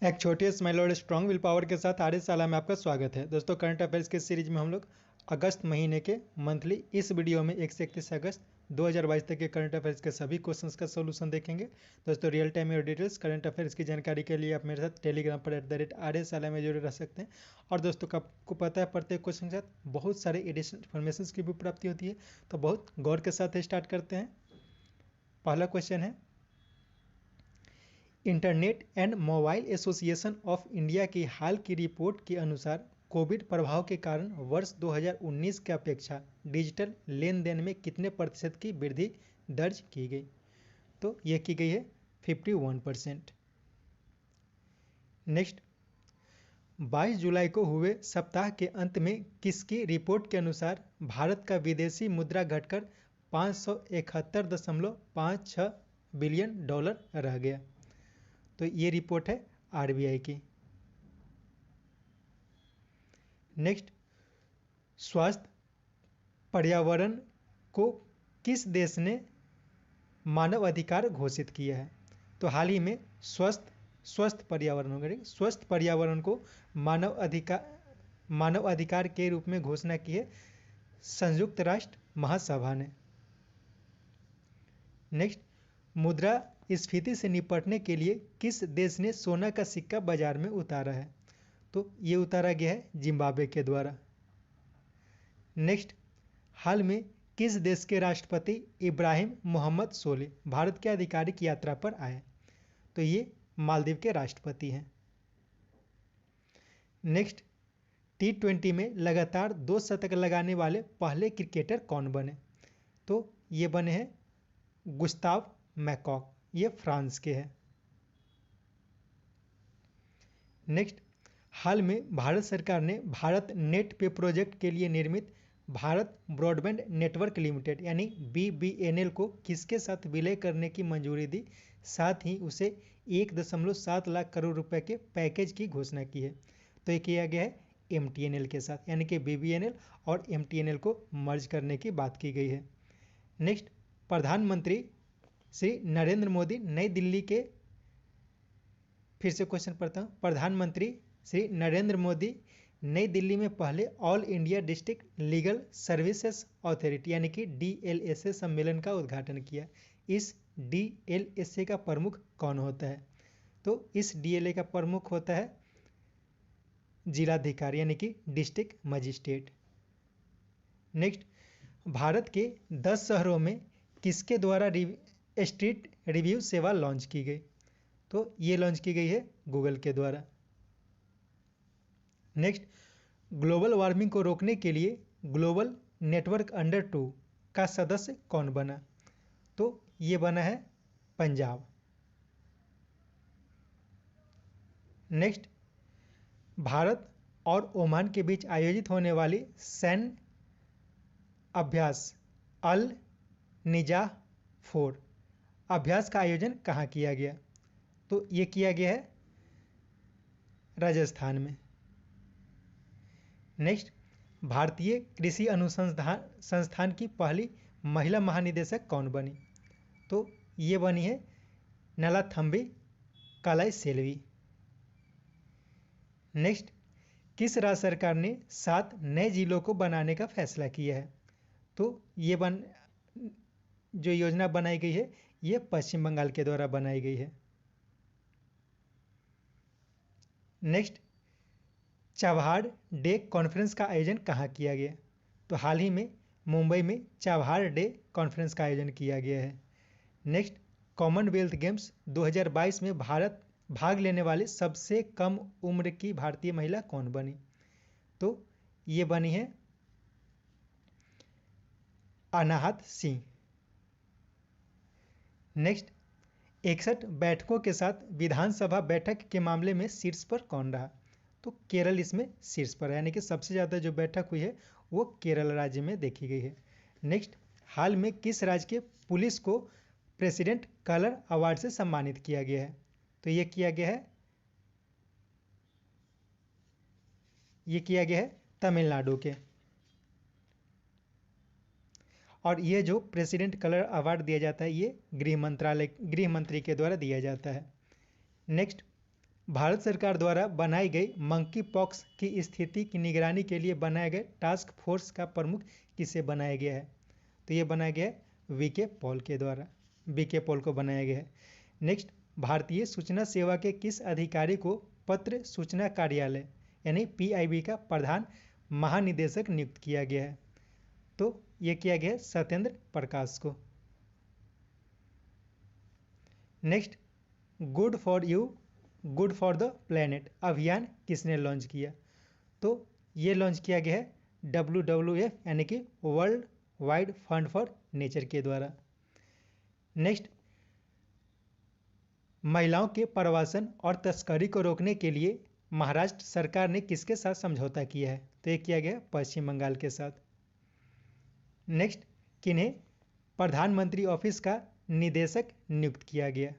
एक छोटे स्माइल और स्ट्रॉन्ग विल पावर के साथ आर्य शाला में आपका स्वागत है। दोस्तों, करंट अफेयर्स के सीरीज में हम लोग अगस्त महीने के मंथली इस वीडियो में 1 से 31 अगस्त 2022 तक के करंट अफेयर्स के सभी क्वेश्चंस का सोल्यूशन देखेंगे। दोस्तों, रियल टाइम और डिटेल्स करंट अफेयर्स की जानकारी के लिए आप मेरे साथ टेलीग्राम पर @आर्य शाला में जुड़े रह सकते हैं। और दोस्तों, आपको पता है प्रत्येक क्वेश्चन के साथ बहुत सारे एडिशनल इन्फॉर्मेशन की भी प्राप्ति होती है, तो बहुत गौर के साथ स्टार्ट करते हैं। पहला क्वेश्चन है, internet and mobile association of India की हाल की रिपोर्ट के अनुसार कोविड प्रभाव के कारण वर्ष 2019 की अपेक्षा डिजिटल लेन देन में कितने प्रतिशत की वृद्धि दर्ज की गई? तो यह की गई है 51%। नेक्स्ट, 22 जुलाई को हुए सप्ताह के अंत में किसकी रिपोर्ट के अनुसार भारत का विदेशी मुद्रा घटकर 571.56 बिलियन डॉलर रह गया? तो ये रिपोर्ट है आरबीआई की। नेक्स्ट, स्वास्थ्य पर्यावरण को किस देश ने मानव अधिकार घोषित किया है? तो हाल ही में स्वस्थ पर्यावरण को मानव अधिकार के रूप में घोषणा की है संयुक्त राष्ट्र महासभा ने। नेक्स्ट, मुद्रा स्फीति से निपटने के लिए किस देश ने सोना का सिक्का बाजार में उतारा है? तो ये उतारा गया है जिम्बाब्वे के द्वारा। नेक्स्ट, हाल में किस देश के राष्ट्रपति इब्राहिम मोहम्मद सोलिह भारत के आधिकारिक यात्रा पर आए? तो ये मालदीव के राष्ट्रपति हैं। नेक्स्ट, T20 में लगातार 2 शतक लगाने वाले पहले क्रिकेटर कौन बने? तो ये बने हैं गुस्ताव मैकॉक, ये फ्रांस के हैं। नेक्स्ट, हाल में भारत सरकार ने भारत नेट पे प्रोजेक्ट के लिए निर्मित भारत ब्रॉडबैंड नेटवर्क लिमिटेड यानी BBNL को किसके साथ विलय करने की मंजूरी दी? साथ ही उसे 1.7 लाख करोड़ रुपए के पैकेज की घोषणा की है। तो ये किया गया है MTNL के साथ, यानी कि BBNL और MTNL को मर्ज करने की बात की गई है। नेक्स्ट, प्रधानमंत्री श्री नरेंद्र मोदी नई दिल्ली के, फिर से क्वेश्चन पढ़ता हूँ, प्रधानमंत्री श्री नरेंद्र मोदी नई दिल्ली में पहले all India district legal services authority यानी कि DLSA सम्मेलन का उद्घाटन किया। इस DLSA का प्रमुख कौन होता है? तो इस DLA का प्रमुख होता है जिलाधिकारी यानी कि डिस्ट्रिक्ट मजिस्ट्रेट। नेक्स्ट, भारत के 10 शहरों में किसके द्वारा स्ट्रीट रिव्यू सेवा लॉन्च की गई? तो ये लॉन्च की गई है गूगल के द्वारा। नेक्स्ट, ग्लोबल वार्मिंग को रोकने के लिए ग्लोबल नेटवर्क अंडर 2 का सदस्य कौन बना? तो ये बना है पंजाब। नेक्स्ट, भारत और ओमान के बीच आयोजित होने वाली सैन्य अभ्यास अल निजाह 4 अभ्यास का आयोजन कहाँ किया गया? तो ये किया गया है राजस्थान में। नेक्स्ट, भारतीय कृषि अनुसंधान संस्थान की पहली महिला महानिदेशक कौन बनी? तो ये बनी है नलाथम्बी कलाईसेल्वी। नेक्स्ट, किस राज्य सरकार ने 7 नए जिलों को बनाने का फैसला किया है? तो ये जो योजना बनाई गई है ये पश्चिम बंगाल के द्वारा बनाई गई है। नेक्स्ट, चाबहार डे कॉन्फ्रेंस का आयोजन कहाँ किया गया? तो हाल ही में मुंबई में चाबहार डे कॉन्फ्रेंस का आयोजन किया गया है। नेक्स्ट, कॉमनवेल्थ गेम्स 2022 में भारत भाग लेने वाली सबसे कम उम्र की भारतीय महिला कौन बनी? तो ये बनी है अनाहत सिंह। नेक्स्ट, 61 बैठकों के साथ विधानसभा बैठक के मामले में शीर्ष पर कौन रहा? तो केरल इसमें शीर्ष पर है, यानी कि सबसे ज़्यादा जो बैठक हुई है वो केरल राज्य में देखी गई है। नेक्स्ट, हाल में किस राज्य के पुलिस को प्रेसिडेंट कलर अवार्ड से सम्मानित किया गया है? तो ये किया गया है तमिलनाडु के। और ये जो प्रेसिडेंट कलर अवार्ड दिया जाता है ये गृह मंत्री के द्वारा दिया जाता है। नेक्स्ट, भारत सरकार द्वारा बनाई गई मंकी पॉक्स की स्थिति की निगरानी के लिए बनाए गए टास्क फोर्स का प्रमुख किसे बनाया गया है? तो ये बनाया गया है वीके पॉल के द्वारा, वीके पॉल को बनाया गया है। नेक्स्ट, भारतीय सूचना सेवा के किस अधिकारी को पत्र सूचना कार्यालय यानी पीआईबी का प्रधान महानिदेशक नियुक्त किया गया है? तो ये किया गया है सत्येंद्र प्रकाश को। Next, good for you good for the planet अभियान किसने लॉन्च किया? तो ये लॉन्च किया गया है WWF यानी कि world wide fund for nature के द्वारा। नेक्स्ट, महिलाओं के प्रवासन और तस्करी को रोकने के लिए महाराष्ट्र सरकार ने किसके साथ समझौता किया है? तो ये किया गया पश्चिम बंगाल के साथ। नेक्स्ट, किन्हें प्रधानमंत्री ऑफिस का निदेशक नियुक्त किया गया?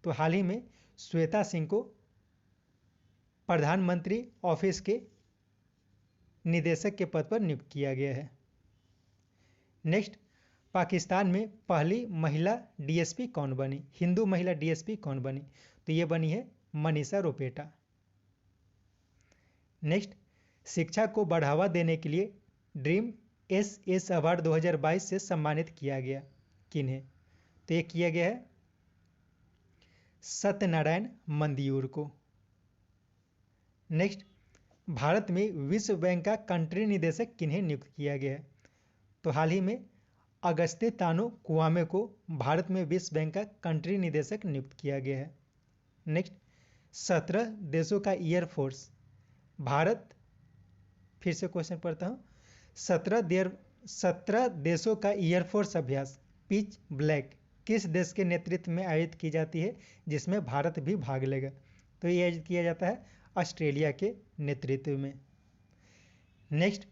तो हाल ही में श्वेता सिंह को प्रधानमंत्री ऑफिस के निदेशक के पद पर नियुक्त किया गया है। नेक्स्ट, पाकिस्तान में पहली महिला डीएसपी कौन बनी? हिंदू महिला डीएसपी कौन बनी? तो ये बनी है मनीषा रोपेटा। नेक्स्ट, शिक्षा को बढ़ावा देने के लिए ड्रीम एसएस अवार्ड 2022 से सम्मानित किया गया किन्हें? तो ये किया गया है सत्यनारायण मंदियूर को। नेक्स्ट, भारत में विश्व बैंक का कंट्री निदेशक किन्हें नियुक्त किया गया है? तो हाल ही में अगस्त्य तानो कुआमे को भारत में विश्व बैंक का कंट्री निदेशक नियुक्त किया गया है। नेक्स्ट, 17 देशों का एयरफोर्स भारत, फिर से क्वेश्चन पढ़ता हूँ, 17 देशों का एयरफोर्स अभ्यास पिच ब्लैक किस देश के नेतृत्व में आयोजित की जाती है जिसमें भारत भी भाग लेगा? तो ये आयोजित किया जाता है ऑस्ट्रेलिया के नेतृत्व में। Next,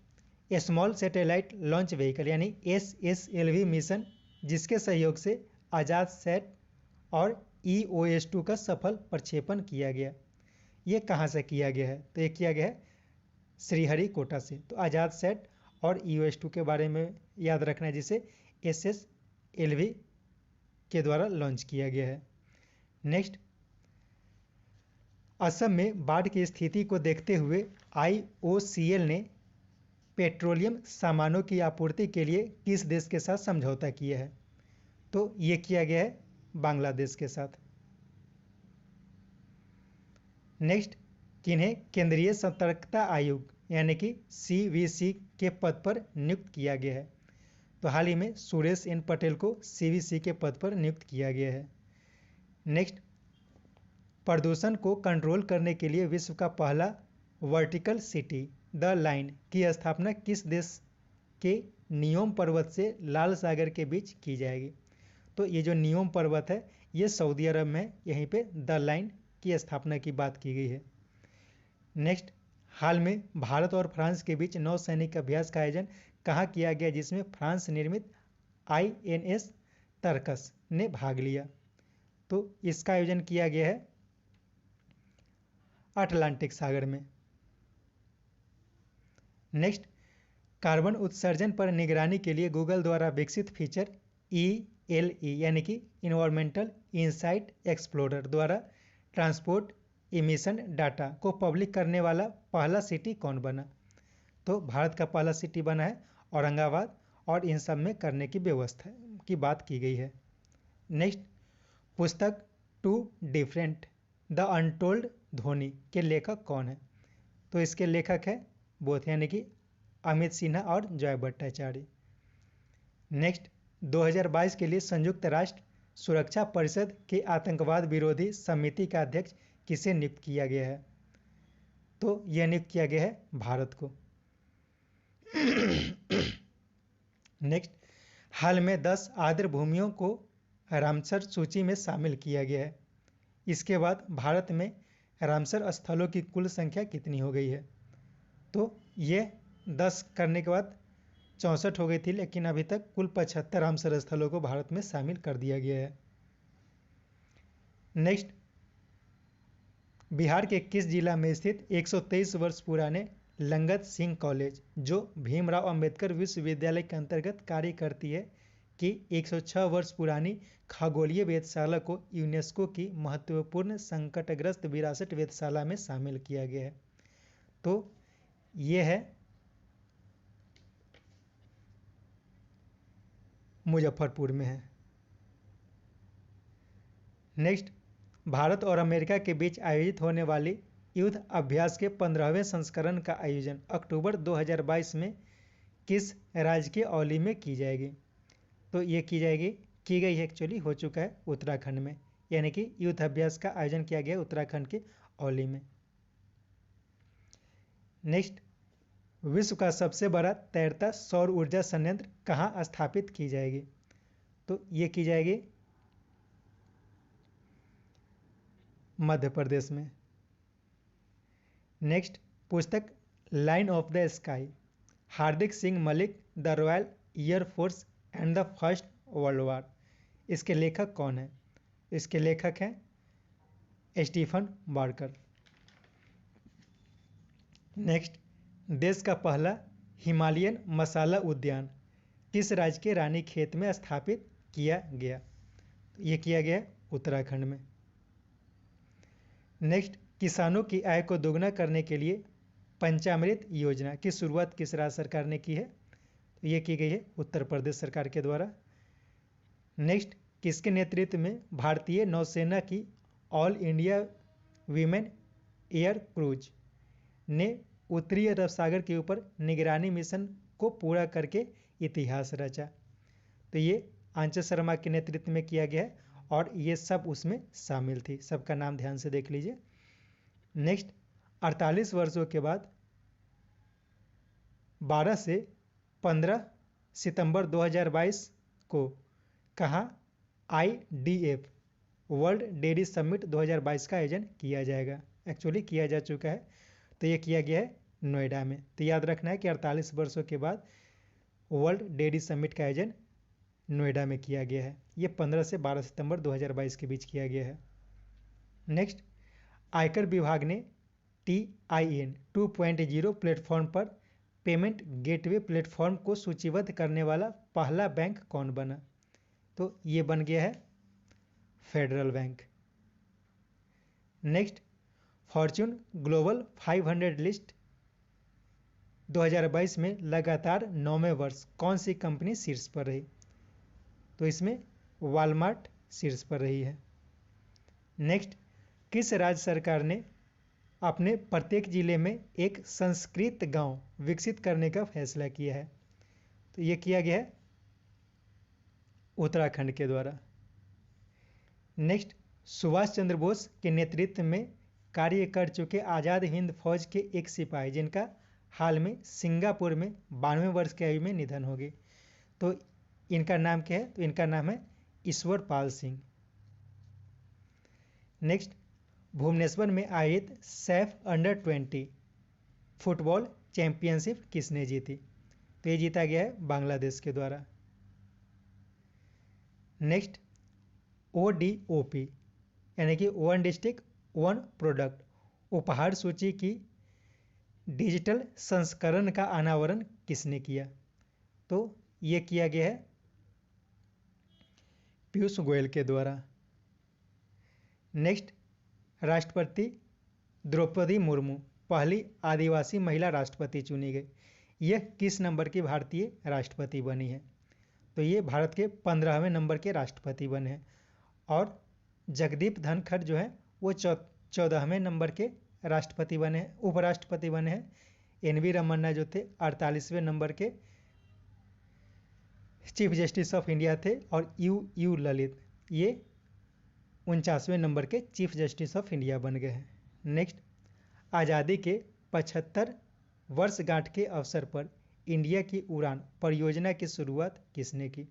small satellite launch vehicle यानी SSLV मिशन जिसके सहयोग से आजाद सैट और EOS-2 का सफल प्रक्षेपण किया गया, ये कहाँ से किया गया है? तो ये किया गया है श्रीहरिकोटा से। तो आजाद सैट और EOS-2 के बारे में याद रखना है जिसे SSLV के द्वारा लॉन्च किया गया है। नेक्स्ट, असम में बाढ़ की स्थिति को देखते हुए IOCL ने पेट्रोलियम सामानों की आपूर्ति के लिए किस देश के साथ समझौता किया है? तो ये किया गया है बांग्लादेश के साथ। नेक्स्ट, किन्हें केंद्रीय सतर्कता आयोग यानी कि CVC के पद पर नियुक्त किया गया है? तो हाल ही में सुरेश N पटेल को CVC के पद पर नियुक्त किया गया है। नेक्स्ट, प्रदूषण को कंट्रोल करने के लिए विश्व का पहला वर्टिकल सिटी द लाइन की स्थापना किस देश के नियोम पर्वत से लाल सागर के बीच की जाएगी? तो ये जो नियोम पर्वत है ये सऊदी अरब में, यहीं पे द लाइन की स्थापना की बात की गई है। नेक्स्ट, हाल में भारत और फ्रांस के बीच नौसैनिक अभ्यास का आयोजन कहाँ किया गया जिसमें फ्रांस निर्मित INS तर्कस ने भाग लिया? तो इसका आयोजन किया गया है अटलांटिक सागर में। नेक्स्ट, कार्बन उत्सर्जन पर निगरानी के लिए गूगल द्वारा विकसित फीचर ELE यानी कि इन्वायरमेंटल इंसाइट एक्सप्लोरर द्वारा ट्रांसपोर्ट इमिशन डाटा को पब्लिक करने वाला पहला सिटी कौन बना? तो भारत का पहला सिटी बना है औरंगाबाद और इन सब में करने की व्यवस्था की बात की गई है। नेक्स्ट, पुस्तक two different the untold Dhoni के लेखक कौन है? तो इसके लेखक है बोथ यानी कि अमित सिन्हा और जय भट्टाचार्य। नेक्स्ट, 2022 के लिए संयुक्त राष्ट्र सुरक्षा परिषद के आतंकवाद विरोधी समिति का अध्यक्ष किसे नियुक्त किया गया है? तो यह नियुक्त किया गया है भारत को। नेक्स्ट, हाल में 10 आर्द्र भूमियों को रामसर सूची में शामिल किया गया है। इसके बाद भारत में रामसर स्थलों की कुल संख्या कितनी हो गई है? तो ये 10 करने के बाद 64 हो गई थी, लेकिन अभी तक कुल 75 रामसर स्थलों को भारत में शामिल कर दिया गया है। नेक्स्ट, बिहार के किस जिला में स्थित 123 वर्ष पुराने लंगत सिंह कॉलेज जो भीमराव अंबेडकर विश्वविद्यालय के अंतर्गत कार्य करती है कि 106 वर्ष पुरानी खगोलीय वेधशाला को यूनेस्को की महत्वपूर्ण संकटग्रस्त विरासत वेधशाला में शामिल किया गया है। तो ये है मुजफ्फरपुर में है। नेक्स्ट, भारत और अमेरिका के बीच आयोजित होने वाली युद्ध अभ्यास के 15वें संस्करण का आयोजन अक्टूबर 2022 में किस राज्य के औली में की जाएगी? तो ये की गई है, एक्चुअली हो चुका है उत्तराखंड में, यानी कि युद्ध अभ्यास का आयोजन किया गया उत्तराखंड के औली में। नेक्स्ट, विश्व का सबसे बड़ा तैरता सौर ऊर्जा संयंत्र कहाँ स्थापित की जाएगी? तो ये की जाएगी मध्य प्रदेश में। नेक्स्ट, पुस्तक line of the sky, Hardik Singh Malik, the royal air force and the first world war, इसके लेखक कौन है? इसके लेखक हैं स्टीफन बार्कर। नेक्स्ट, देश का पहला हिमालयन मसाला उद्यान किस राज्य के रानीखेत में स्थापित किया गया? ये किया गया उत्तराखंड में। नेक्स्ट, किसानों की आय को दोगुना करने के लिए पंचामृत योजना की शुरुआत किस राज्य सरकार ने की है? तो ये की गई है उत्तर प्रदेश सरकार के द्वारा। नेक्स्ट, किसके नेतृत्व में भारतीय नौसेना की all India women air cruise ने उत्तरी अरब सागर के ऊपर निगरानी मिशन को पूरा करके इतिहास रचा? तो ये आंचल शर्मा के नेतृत्व में किया गया है और ये सब उसमें शामिल थी। सबका नाम ध्यान से देख लीजिए। नेक्स्ट, 48 वर्षों के बाद 12 से 15 सितंबर 2022 को कहाँ IDF वर्ल्ड डेयरी समिट 2022 का आयोजन किया जाएगा? एक्चुअली किया जा चुका है, तो ये किया गया है नोएडा में। तो याद रखना है कि 48 वर्षों के बाद वर्ल्ड डेयरी समिट का आयोजन नोएडा में किया गया है। ये 15 से 12 सितंबर 2022 के बीच किया गया है। नेक्स्ट, आयकर विभाग ने TIN 2.0 प्लेटफॉर्म पर पेमेंट गेटवे प्लेटफॉर्म को सूचीबद्ध करने वाला पहला बैंक कौन बना? तो ये बन गया है federal bank. Next, Fortune global 500 list 2022 में लगातार 9वें वर्ष कौन सी कंपनी शीर्ष पर रही? तो इसमें वॉलमार्ट शीर्ष पर रही है। नेक्स्ट, किस राज्य सरकार ने अपने प्रत्येक जिले में एक संस्कृत गांव विकसित करने का फैसला किया है? तो ये किया गया है उत्तराखंड के द्वारा। नेक्स्ट, सुभाष चंद्र बोस के नेतृत्व में कार्य कर चुके आज़ाद हिंद फौज के एक सिपाही जिनका हाल में सिंगापुर में 92 वर्ष की आयु में निधन हो गई, तो इनका नाम क्या है? तो इनका नाम है ईश्वर पाल सिंह। नेक्स्ट, भुवनेश्वर में आयोजित सैफ अंडर-20 फुटबॉल चैंपियनशिप किसने जीती? तो ये जीता गया है बांग्लादेश के द्वारा। नेक्स्ट, ODOP यानी कि वन डिस्ट्रिक्ट वन प्रोडक्ट उपहार सूची की डिजिटल संस्करण का अनावरण किसने किया? तो ये किया गया है पीयूष गोयल के द्वारा। नेक्स्ट, राष्ट्रपति द्रौपदी मुर्मू पहली आदिवासी महिला राष्ट्रपति चुनी गई। यह किस नंबर की भारतीय राष्ट्रपति बनी है? तो ये भारत के 15वें नंबर के राष्ट्रपति बने हैं और जगदीप धनखड़ जो है वो 14वें नंबर के राष्ट्रपति बने हैं, उपराष्ट्रपति बने हैं। NV रमन्ना जो थे 48वें नंबर के चीफ जस्टिस ऑफ इंडिया थे और यू ललित ये 49वें नंबर के चीफ जस्टिस ऑफ इंडिया बन गए हैं। नेक्स्ट, आज़ादी के 75 वर्षगांठ के अवसर पर इंडिया की उड़ान परियोजना की शुरुआत किसने की?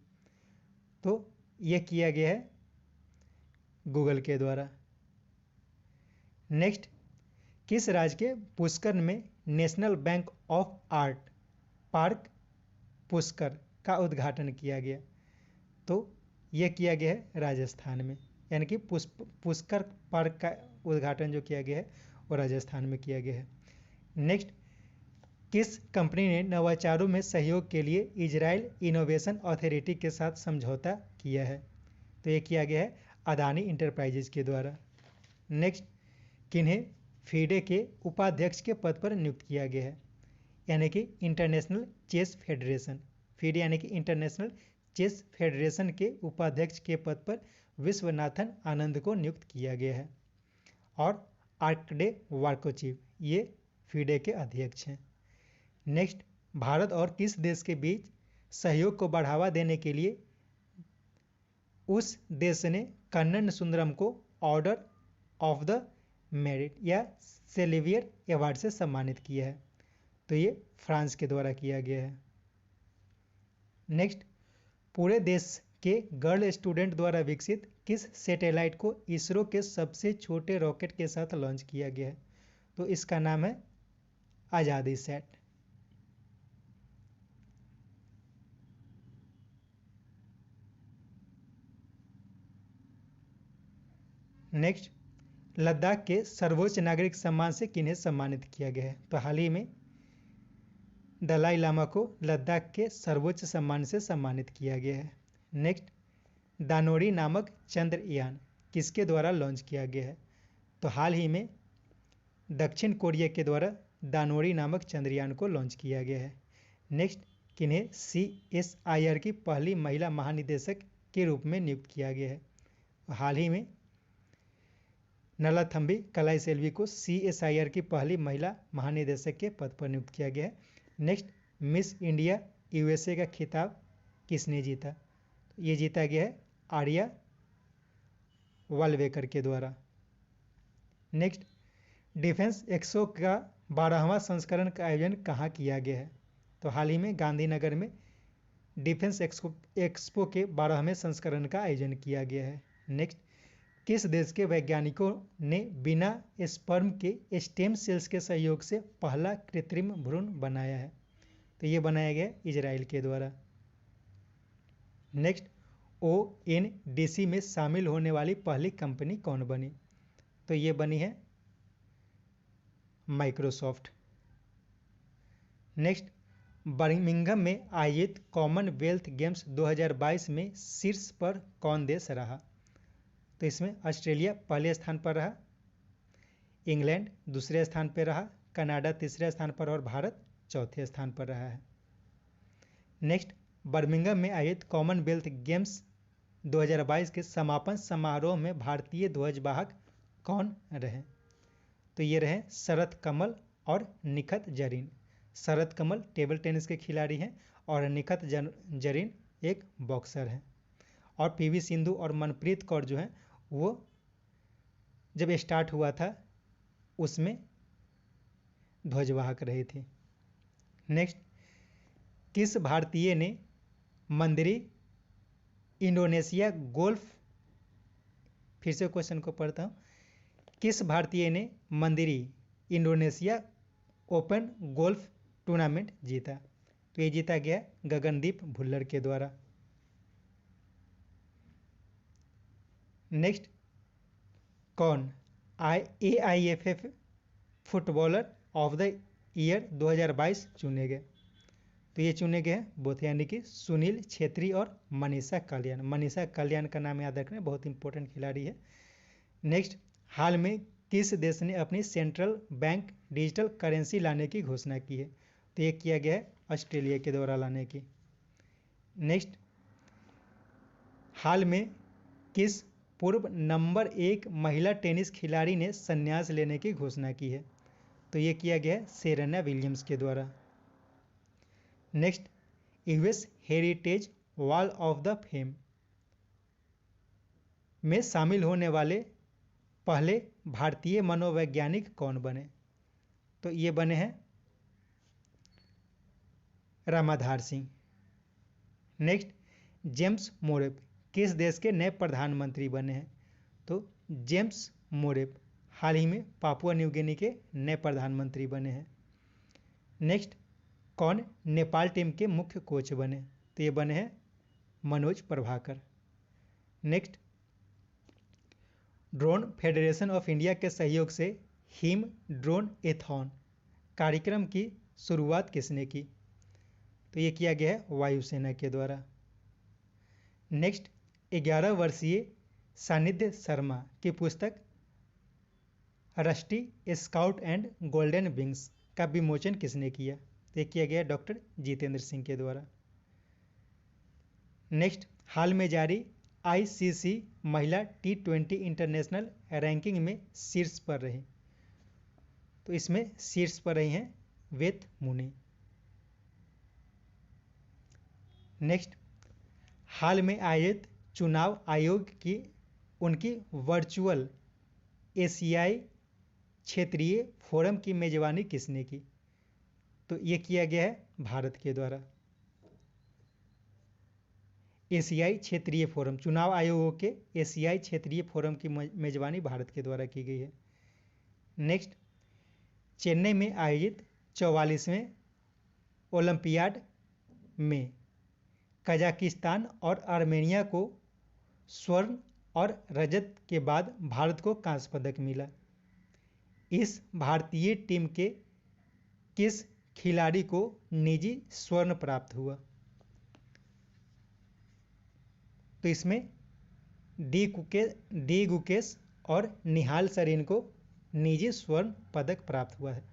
तो यह किया गया है गूगल के द्वारा। नेक्स्ट, किस राज्य के पुष्कर में national bank of art park Pushkar का उद्घाटन किया गया? तो यह किया गया है राजस्थान में, यानी कि पुष्कर पार्क का उद्घाटन जो किया गया है वो राजस्थान में किया गया है। नेक्स्ट, किस कंपनी ने नवाचारों में सहयोग के लिए इजराइल इनोवेशन अथॉरिटी के साथ समझौता किया है? तो ये किया गया है अदानी इंटरप्राइजेज के द्वारा। नेक्स्ट, किन्हें फीडे के उपाध्यक्ष के पद पर नियुक्त किया गया है? यानी कि इंटरनेशनल चेस फेडरेशन, फीडे यानी कि इंटरनेशनल चेस फेडरेशन के उपाध्यक्ष के पद पर विश्वनाथन आनंद को नियुक्त किया गया है। और आर्कडे वार्कोचिव ये फीडे के अध्यक्ष हैं। नेक्स्ट, भारत और किस देश के बीच सहयोग को बढ़ावा देने के लिए उस देश ने कन्नन सुंदरम को ऑर्डर ऑफ द मेरिट या सेलिवियर अवार्ड से सम्मानित किया है? तो ये फ्रांस के द्वारा किया गया है। नेक्स्ट, पूरे देश के गर्ल स्टूडेंट द्वारा विकसित किस सैटेलाइट को इसरो के सबसे छोटे रॉकेट के साथ लॉन्च किया गया है? तो इसका नाम है आजादी सैट। नेक्स्ट, लद्दाख के सर्वोच्च नागरिक सम्मान से किन्हें सम्मानित किया गया है? तो हाल ही में दलाई लामा को लद्दाख के सर्वोच्च सम्मान से सम्मानित किया गया है। नेक्स्ट, दानोरी नामक चंद्रयान किसके द्वारा लॉन्च किया गया है? तो हाल ही में दक्षिण कोरिया के द्वारा दानोरी नामक चंद्रयान को लॉन्च किया गया है। नेक्स्ट, किन्हें CSIR की पहली महिला महानिदेशक के रूप में नियुक्त किया गया है? हाल ही में नलाथम्बी कलाई सेल्वी को CSIR की पहली महिला महानिदेशक के पद पर नियुक्त किया गया है। नेक्स्ट, मिस इंडिया USA का खिताब किसने जीता? ये जीता गया है आर्या वाल्वेकर के द्वारा। नेक्स्ट, डिफेंस एक्सपो का 12वां संस्करण का आयोजन कहाँ किया गया है? तो हाल ही में गांधीनगर में डिफेंस एक्सपो के 12वें संस्करण का आयोजन किया गया है। नेक्स्ट, किस देश के वैज्ञानिकों ने बिना स्पर्म के स्टेम सेल्स के सहयोग से पहला कृत्रिम भ्रूण बनाया है? तो ये बनाया गया इजराइल के द्वारा। नेक्स्ट, ONDC में शामिल होने वाली पहली कंपनी कौन बनी? तो ये बनी है माइक्रोसॉफ्ट। नेक्स्ट, बर्मिंघम में आयोजित कॉमनवेल्थ गेम्स 2022 में शीर्ष पर कौन देश रहा? तो इसमें ऑस्ट्रेलिया पहले स्थान पर रहा, इंग्लैंड दूसरे स्थान पर रहा, कनाडा तीसरे स्थान पर और भारत चौथे स्थान पर रहा है। नेक्स्ट, बर्मिंघम में आयोजित कॉमनवेल्थ गेम्स 2022 के समापन समारोह में भारतीय ध्वजवाहक कौन रहे? तो ये रहे शरत कमल और निखत जरीन। शरत कमल टेबल टेनिस के खिलाड़ी हैं और निखत जरीन एक बॉक्सर हैं। और PV सिंधु और मनप्रीत कौर जो हैं वो जब स्टार्ट हुआ था उसमें ध्वजवाहक रही थी। नेक्स्ट, किस भारतीय ने मंदिरी इंडोनेशिया गोल्फ, फिर से क्वेश्चन को पढ़ता हूँ, किस भारतीय ने मंदिरी इंडोनेशिया ओपन गोल्फ टूर्नामेंट जीता? तो ये जीता गया गगनदीप भुल्लर के द्वारा। नेक्स्ट, कौन AIFF footballer of the year 2022 चुने गए? तो ये चुने गए हैं बोथ, यानी कि सुनील छेत्री और मनीषा कल्याण। मनीषा कल्याण का नाम याद रखना, बहुत इंपॉर्टेंट खिलाड़ी है। नेक्स्ट, हाल में किस देश ने अपनी सेंट्रल बैंक डिजिटल करेंसी लाने की घोषणा की है? तो ये किया गया है ऑस्ट्रेलिया के द्वारा लाने की। नेक्स्ट, हाल में किस पूर्व नंबर 1 महिला टेनिस खिलाड़ी ने संन्यास लेने की घोषणा की है? तो ये किया गया है सेरेना विलियम्स के द्वारा। Next, US heritage wall of the fame में शामिल होने वाले पहले भारतीय मनोवैज्ञानिक कौन बने? तो ये बने हैं रामाधार सिंह। नेक्स्ट, जेम्स मोरेप किस देश के नए प्रधानमंत्री बने हैं? तो जेम्स मोरेप हाल ही में पापुआ न्यू गिनी के नए प्रधानमंत्री बने हैं। नेक्स्ट, कौन नेपाल टीम के मुख्य कोच बने? तो ये बने हैं Manoj Prabhakar. Next, drone federation of India के सहयोग से हिम ड्रोन एथॉन कार्यक्रम की शुरुआत किसने की? तो ये किया गया है वायुसेना के द्वारा। नेक्स्ट, 11 वर्षीय सानिध्य शर्मा की पुस्तक rusty scout and golden wings का विमोचन किसने किया? तो ये किया गया डॉक्टर जितेंद्र सिंह के द्वारा। नेक्स्ट, हाल में जारी आईसीसी महिला T20 इंटरनेशनल रैंकिंग में शीर्ष पर रही। तो इसमें शीर्ष पर रही हैं वेद मुनि। नेक्स्ट, हाल में आयोजित चुनाव आयोग की उनकी वर्चुअल एशियाई क्षेत्रीय फोरम की मेजबानी किसने की? तो ये किया गया है भारत के द्वारा। एशियाई क्षेत्रीय फोरम, चुनाव आयोगों के एशियाई क्षेत्रीय फोरम की मेजबानी भारत के द्वारा की गई है। नेक्स्ट, चेन्नई में आयोजित 44वें ओलंपियाड में कजाकिस्तान और आर्मेनिया को स्वर्ण और रजत के बाद भारत को कांस्य पदक मिला। इस भारतीय टीम के किस खिलाड़ी को निजी स्वर्ण प्राप्त हुआ? तो इसमें डी गुकेश और निहाल सरीन को निजी स्वर्ण पदक प्राप्त हुआ है।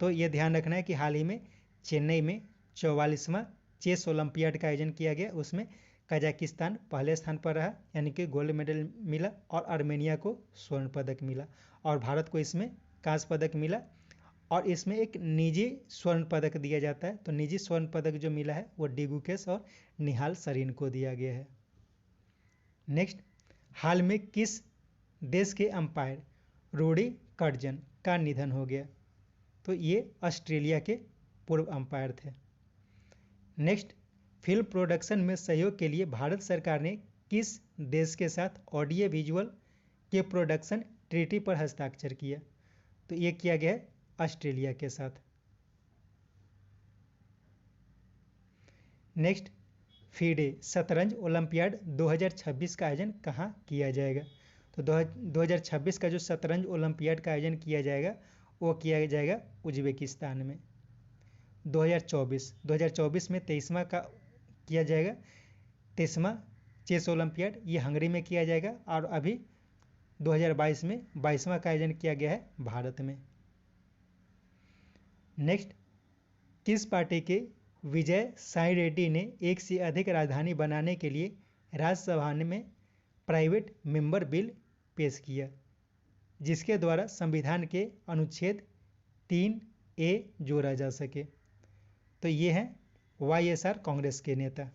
तो यह ध्यान रखना है कि हाल ही में चेन्नई में 44वां चेस ओलंपियाड का आयोजन किया गया, उसमें कजाकिस्तान पहले स्थान पर रहा, यानी कि गोल्ड मेडल मिला, और आर्मेनिया को स्वर्ण पदक मिला, और भारत को इसमें कांस्य पदक मिला, और इसमें एक निजी स्वर्ण पदक दिया जाता है। तो निजी स्वर्ण पदक जो मिला है वो डी गुकेश और निहाल सरीन को दिया गया है। नेक्स्ट, हाल में किस देश के अंपायर रूडी कर्जन का निधन हो गया? तो ये ऑस्ट्रेलिया के पूर्व अंपायर थे। नेक्स्ट, फिल्म प्रोडक्शन में सहयोग के लिए भारत सरकार ने किस देश के साथ ऑडियो विजुअल के प्रोडक्शन ट्रीटी पर हस्ताक्षर किया? तो ये किया गया है ऑस्ट्रेलिया के साथ। नेक्स्ट, फीडे शतरंज ओलंपियाड 2026 का आयोजन कहाँ किया जाएगा? तो 2026 का जो शतरंज ओलंपियाड का आयोजन किया जाएगा वो किया जाएगा उज्बेकिस्तान में। 2024 में 23वां का किया जाएगा, 23वां चेस ओलंपियाड ये हंगरी में किया जाएगा, और अभी 2022 में 22वां का आयोजन किया गया है भारत में। नेक्स्ट, किस पार्टी के विजय साई रेड्डी ने एक से अधिक राजधानी बनाने के लिए राज्यसभा में प्राइवेट मेंबर बिल पेश किया, जिसके द्वारा संविधान के अनुच्छेद 3A जोड़ा जा सके? तो ये हैं YSR कांग्रेस के नेता।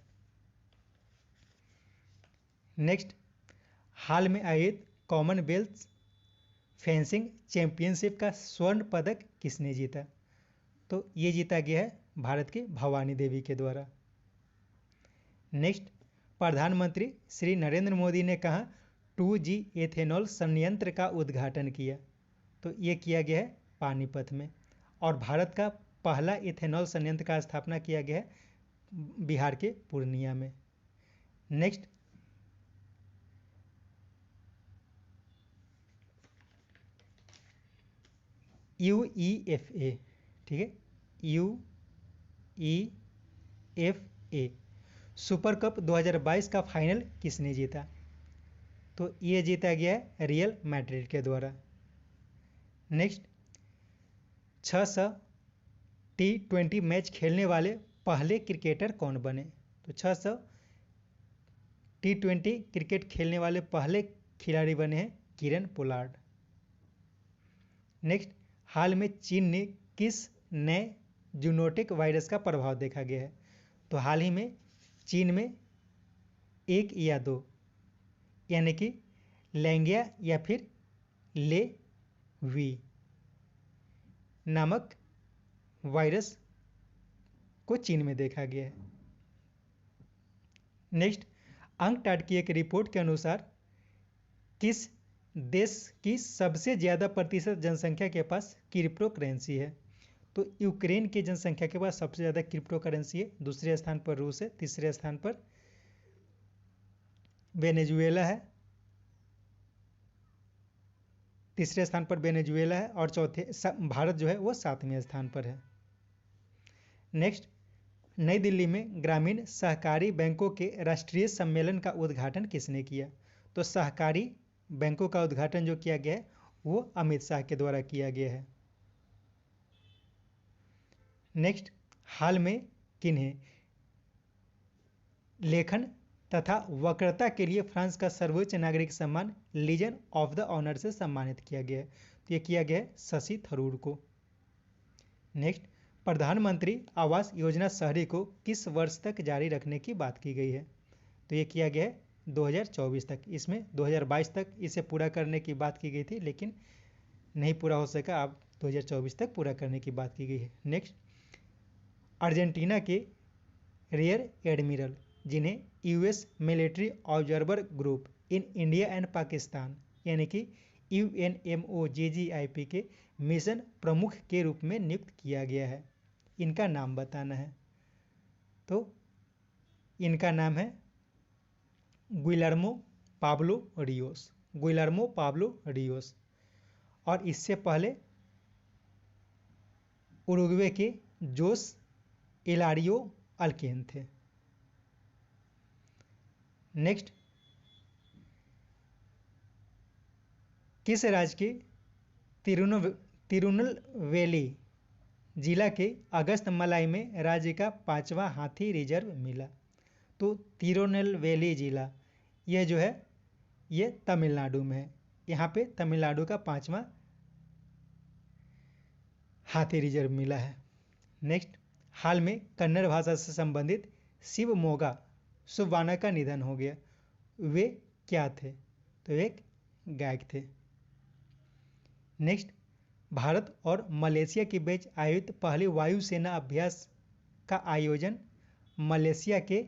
नेक्स्ट, हाल में आयोजित कॉमनवेल्थ फेंसिंग चैंपियनशिप का स्वर्ण पदक किसने जीता? तो ये जीता गया है भारत के भवानी देवी के द्वारा। नेक्स्ट, प्रधानमंत्री श्री नरेंद्र मोदी ने कहा 2G एथेनॉल संयंत्र का उद्घाटन किया? तो ये किया गया है पानीपत में, और भारत का पहला एथेनॉल संयंत्र का स्थापना किया गया है बिहार के पूर्णिया में। नेक्स्ट, UEFA, ठीक है, UEFA सुपर कप 2022 का फाइनल किसने जीता? तो ये जीता गया है रियल मैड्रिड के द्वारा। नेक्स्ट, 600 T20 मैच खेलने वाले पहले क्रिकेटर कौन बने? तो 600 T20 क्रिकेट खेलने वाले पहले खिलाड़ी बने हैं किरण पोलार्ड। नेक्स्ट, हाल में चीन ने किस नए जूनोटिक वायरस का प्रभाव देखा गया है? तो हाल ही में चीन में 1 या 2 यानी कि लैंगिया या फिर ले वी नामक वायरस को चीन में देखा गया है। नेक्स्ट, अंकटाड की एक रिपोर्ट के अनुसार किस देश की सबसे ज़्यादा प्रतिशत जनसंख्या के पास क्रिप्टो करेंसी है? तो यूक्रेन की जनसंख्या के पास सबसे ज़्यादा क्रिप्टो करेंसी है, दूसरे स्थान पर रूस है, तीसरे स्थान पर वेनेजुएला है, तीसरे स्थान पर वेनेजुएला है, और चौथे भारत जो है वो 7वें स्थान पर है। नेक्स्ट, नई दिल्ली में ग्रामीण सहकारी बैंकों के राष्ट्रीय सम्मेलन का उद्घाटन किसने किया? तो सहकारी बैंकों का उद्घाटन जो किया गया है वो अमित शाह के द्वारा किया गया है। नेक्स्ट, हाल में किन्हें लेखन तथा वक्तृता के लिए फ्रांस का सर्वोच्च नागरिक सम्मान लीजन ऑफ द ऑनर से सम्मानित किया गया है? तो ये किया गया है शशि थरूर को। नेक्स्ट, प्रधानमंत्री आवास योजना शहरी को किस वर्ष तक जारी रखने की बात की गई है? तो ये किया गया है 2024 तक। इसमें 2022 तक इसे पूरा करने की बात की गई थी, लेकिन नहीं पूरा हो सका। अब 2024 तक पूरा करने की बात की गई है। नेक्स्ट, अर्जेंटीना के रियर एडमिरल जिन्हें US military observer group in India and Pakistan यानी कि UNMOGGIP के मिशन प्रमुख के रूप में नियुक्त किया गया है, इनका नाम बताना है। तो इनका नाम है Guillermo Pablo Rios, Guillermo Pablo Rios. और इससे पहले उरुग्वे के जोस इलारियो अल्केन थे। नेक्स्ट, किस राज्य के तिरुनेलवेली जिला के अगस्त मलाई में राज्य का 5वां हाथी रिजर्व मिला? तो तिरुनेलवेली जिला यह जो है ये तमिलनाडु में है। यहाँ पे तमिलनाडु का 5वां हाथी रिजर्व मिला है। नेक्स्ट, हाल में कन्नड़ भाषा से संबंधित शिवमोगा सुब्बाना का निधन हो गया। वे क्या थे? तो एक गायक थे। नेक्स्ट, भारत और मलेशिया के बीच आयोजित पहली वायुसेना अभ्यास का आयोजन मलेशिया के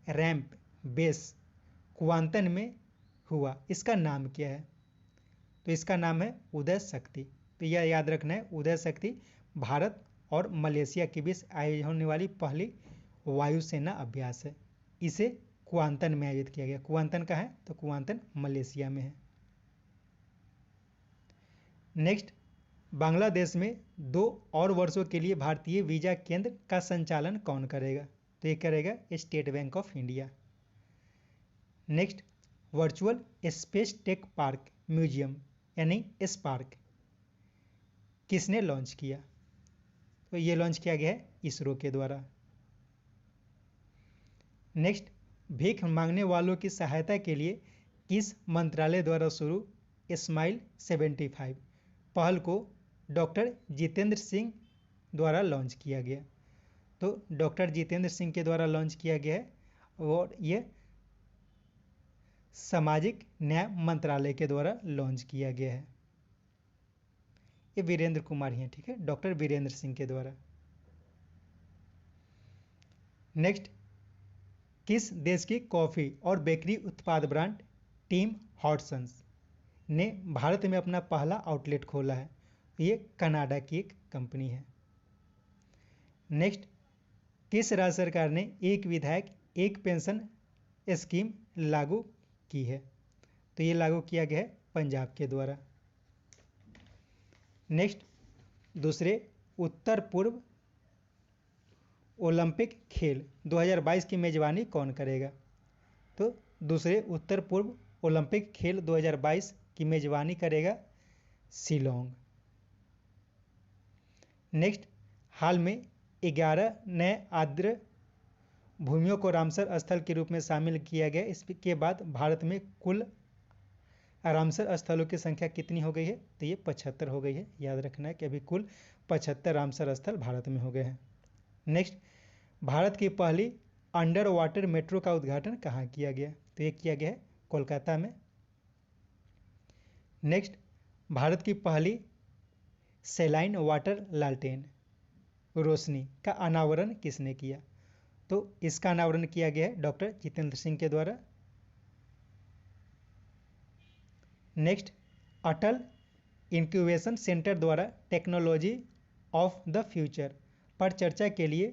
रैंप बेस कुआंतन में हुआ। इसका नाम क्या है? तो इसका नाम है उदय शक्ति। तो यह याद रखना है, उदय शक्ति भारत और मलेशिया के बीच आयोजित होने वाली पहली वायुसेना अभ्यास है। इसे कुआंतन में आयोजित किया गया। कुआंतन कहाँ है? तो कुआंतन मलेशिया में है। नेक्स्ट, बांग्लादेश में 2 और वर्षों के लिए भारतीय वीजा केंद्र का संचालन कौन करेगा? तो ये करेगा state bank of India. Next, virtual space tech park museum यानी स्पार्क किसने लॉन्च किया? तो ये लॉन्च किया गया है इसरो के द्वारा। नेक्स्ट, भीख मांगने वालों की सहायता के लिए किस मंत्रालय द्वारा शुरू स्माइल 75 पहल को डॉक्टर जितेंद्र सिंह द्वारा लॉन्च किया गया? तो डॉक्टर जितेंद्र सिंह के द्वारा लॉन्च किया गया है और ये सामाजिक न्याय मंत्रालय के द्वारा लॉन्च किया गया है। ये वीरेंद्र कुमार ही हैं, ठीक है, डॉक्टर वीरेंद्र सिंह के द्वारा। नेक्स्ट, किस देश की कॉफी और बेकरी उत्पाद ब्रांड टीम हॉटसन्स ने भारत में अपना पहला आउटलेट खोला है? ये कनाडा की एक कंपनी है। नेक्स्ट, किस राज्य सरकार ने एक विधायक एक पेंशन स्कीम लागू की है? तो ये लागू किया गया है पंजाब के द्वारा। नेक्स्ट, दूसरे उत्तर पूर्व ओलंपिक खेल 2022 की मेजबानी कौन करेगा? तो दूसरे उत्तर पूर्व ओलंपिक खेल 2022 की मेजबानी करेगा शिलोंग। नेक्स्ट, हाल में 11 नए आर्द्र भूमियों को रामसर स्थल के रूप में शामिल किया गया। इसके बाद भारत में कुल रामसर स्थलों की संख्या कितनी हो गई है? तो ये 75 हो गई है। याद रखना है कि अभी कुल 75 रामसर स्थल भारत में हो गए हैं। नेक्स्ट, भारत की पहली अंडर वाटर मेट्रो का उद्घाटन कहाँ किया गया? तो ये किया गया है कोलकाता में। नेक्स्ट, भारत की पहली सेलाइन वाटर लालटेन रोशनी का अनावरण किसने किया? तो इसका अनावरण किया गया है डॉक्टर जितेंद्र सिंह के द्वारा। नेक्स्ट, अटल इंक्यूबेशन सेंटर द्वारा टेक्नोलॉजी ऑफ द फ्यूचर पर चर्चा के लिए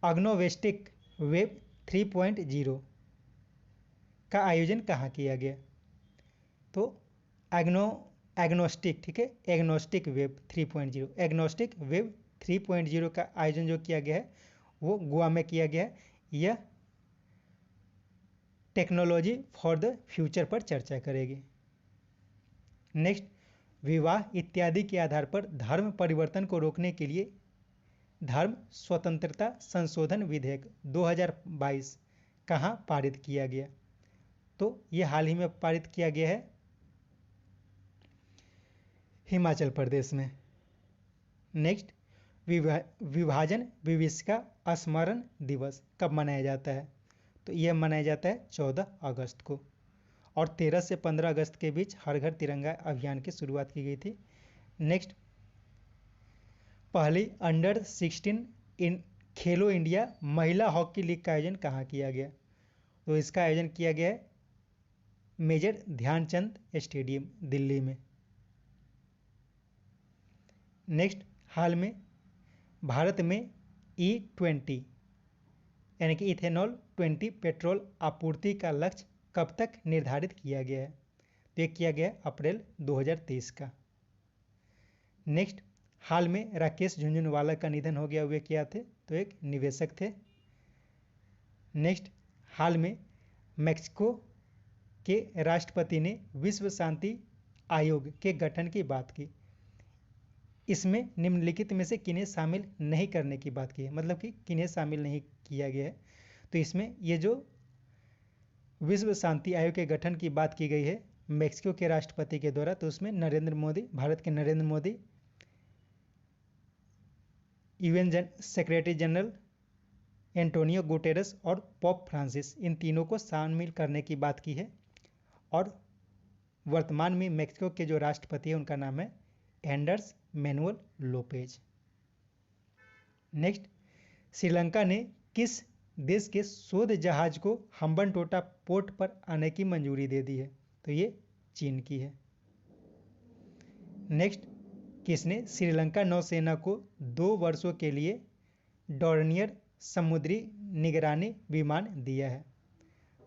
अग्नोवेस्टिक वेब 3.0 का आयोजन कहाँ किया गया? तो एग्नोस्टिक, ठीक है, एग्नोस्टिक वेब 3.0 एग्नोस्टिक वेब 3.0 का आयोजन जो किया गया है वो गोवा में किया गया है। यह टेक्नोलॉजी फॉर द फ्यूचर पर चर्चा करेगी। नेक्स्ट, विवाह इत्यादि के आधार पर धर्म परिवर्तन को रोकने के लिए धर्म स्वतंत्रता संशोधन विधेयक 2022 कहाँ पारित किया गया? तो ये हाल ही में पारित किया गया है हिमाचल प्रदेश में। नेक्स्ट, विभाजन विभीषिका स्मरण दिवस कब मनाया जाता है? तो यह मनाया जाता है 14 अगस्त को, और 13 से 15 अगस्त के बीच हर घर तिरंगा अभियान की शुरुआत की गई थी। नेक्स्ट, पहली अंडर 16 इन खेलो इंडिया महिला हॉकी लीग का आयोजन कहाँ किया गया? तो इसका आयोजन किया गया है मेजर ध्यानचंद स्टेडियम दिल्ली में। नेक्स्ट, हाल में भारत में E20 यानी कि इथेनॉल 20 पेट्रोल आपूर्ति का लक्ष्य कब तक निर्धारित किया गया है? तो ये किया गया अप्रैल 2023 का। नेक्स्ट, हाल में राकेश झुनझुनवाला का निधन हो गया। वे क्या थे? तो एक निवेशक थे। नेक्स्ट, हाल में मैक्सिको के राष्ट्रपति ने विश्व शांति आयोग के गठन की बात की। इसमें निम्नलिखित में से किन्हें शामिल नहीं करने की बात की है, मतलब कि किन्हें शामिल नहीं किया गया है? तो इसमें ये जो विश्व शांति आयोग के गठन की बात की गई है मैक्सिको के राष्ट्रपति के द्वारा, तो उसमें नरेंद्र मोदी, भारत के Narendra Modi, UN secretary general Antonio Guterres और पोप फ्रांसिस, इन तीनों को शामिल करने की बात की है। और वर्तमान में मैक्सिको के जो राष्ट्रपति हैं उनका नाम है Anders Manuel Lopez. Next, Sri Lanka ने किस देश के शोध जहाज को हम्बनटोटा पोर्ट पर आने की मंजूरी दे दी है? तो ये चीन की है। नेक्स्ट, किसने श्रीलंका नौसेना को 2 वर्षों के लिए डॉर्नियर समुद्री निगरानी विमान दिया है?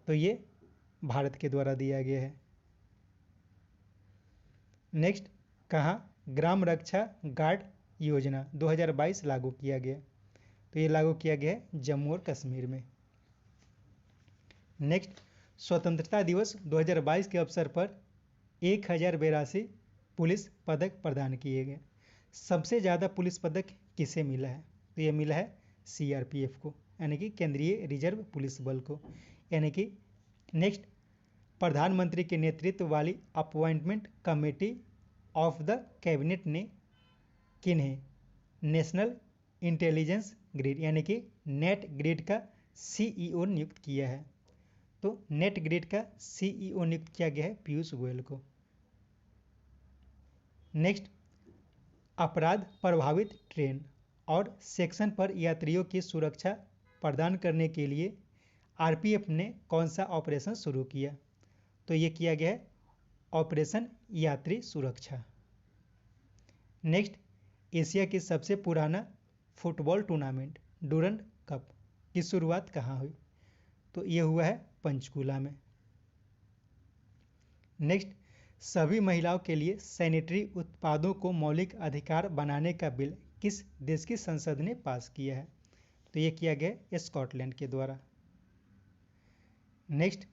तो ये भारत के द्वारा दिया गया है। नेक्स्ट, कहाँ ग्राम रक्षा गार्ड योजना 2022 लागू किया गया? तो ये लागू किया गया है जम्मू और कश्मीर में। नेक्स्ट, स्वतंत्रता दिवस 2022 के अवसर पर 1082 पुलिस पदक प्रदान किए गए। सबसे ज़्यादा पुलिस पदक किसे मिला है? तो ये मिला है CRPF को, यानी कि केंद्रीय रिजर्व पुलिस बल को। यानी कि नेक्स्ट, प्रधानमंत्री के नेतृत्व वाली appointment committee of the cabinet ने किन्हें नेशनल इंटेलिजेंस ग्रिड यानी कि नेट ग्रिड का CEO नियुक्त किया है? तो नेट ग्रिड का CEO नियुक्त किया गया है पीयूष गोयल को। नेक्स्ट, अपराध प्रभावित ट्रेन और सेक्शन पर यात्रियों की सुरक्षा प्रदान करने के लिए RPF ने कौन सा ऑपरेशन शुरू किया? तो ये किया गया है ऑपरेशन यात्री सुरक्षा। नेक्स्ट, एशिया की सबसे पुराना फुटबॉल टूर्नामेंट डूरंड कप की शुरुआत कहाँ हुई? तो ये हुआ है पंचकुला में। नेक्स्ट, सभी महिलाओं के लिए सैनिटरी उत्पादों को मौलिक अधिकार बनाने का बिल किस देश की संसद ने पास किया है? तो ये किया गया स्कॉटलैंड के द्वारा। नेक्स्ट,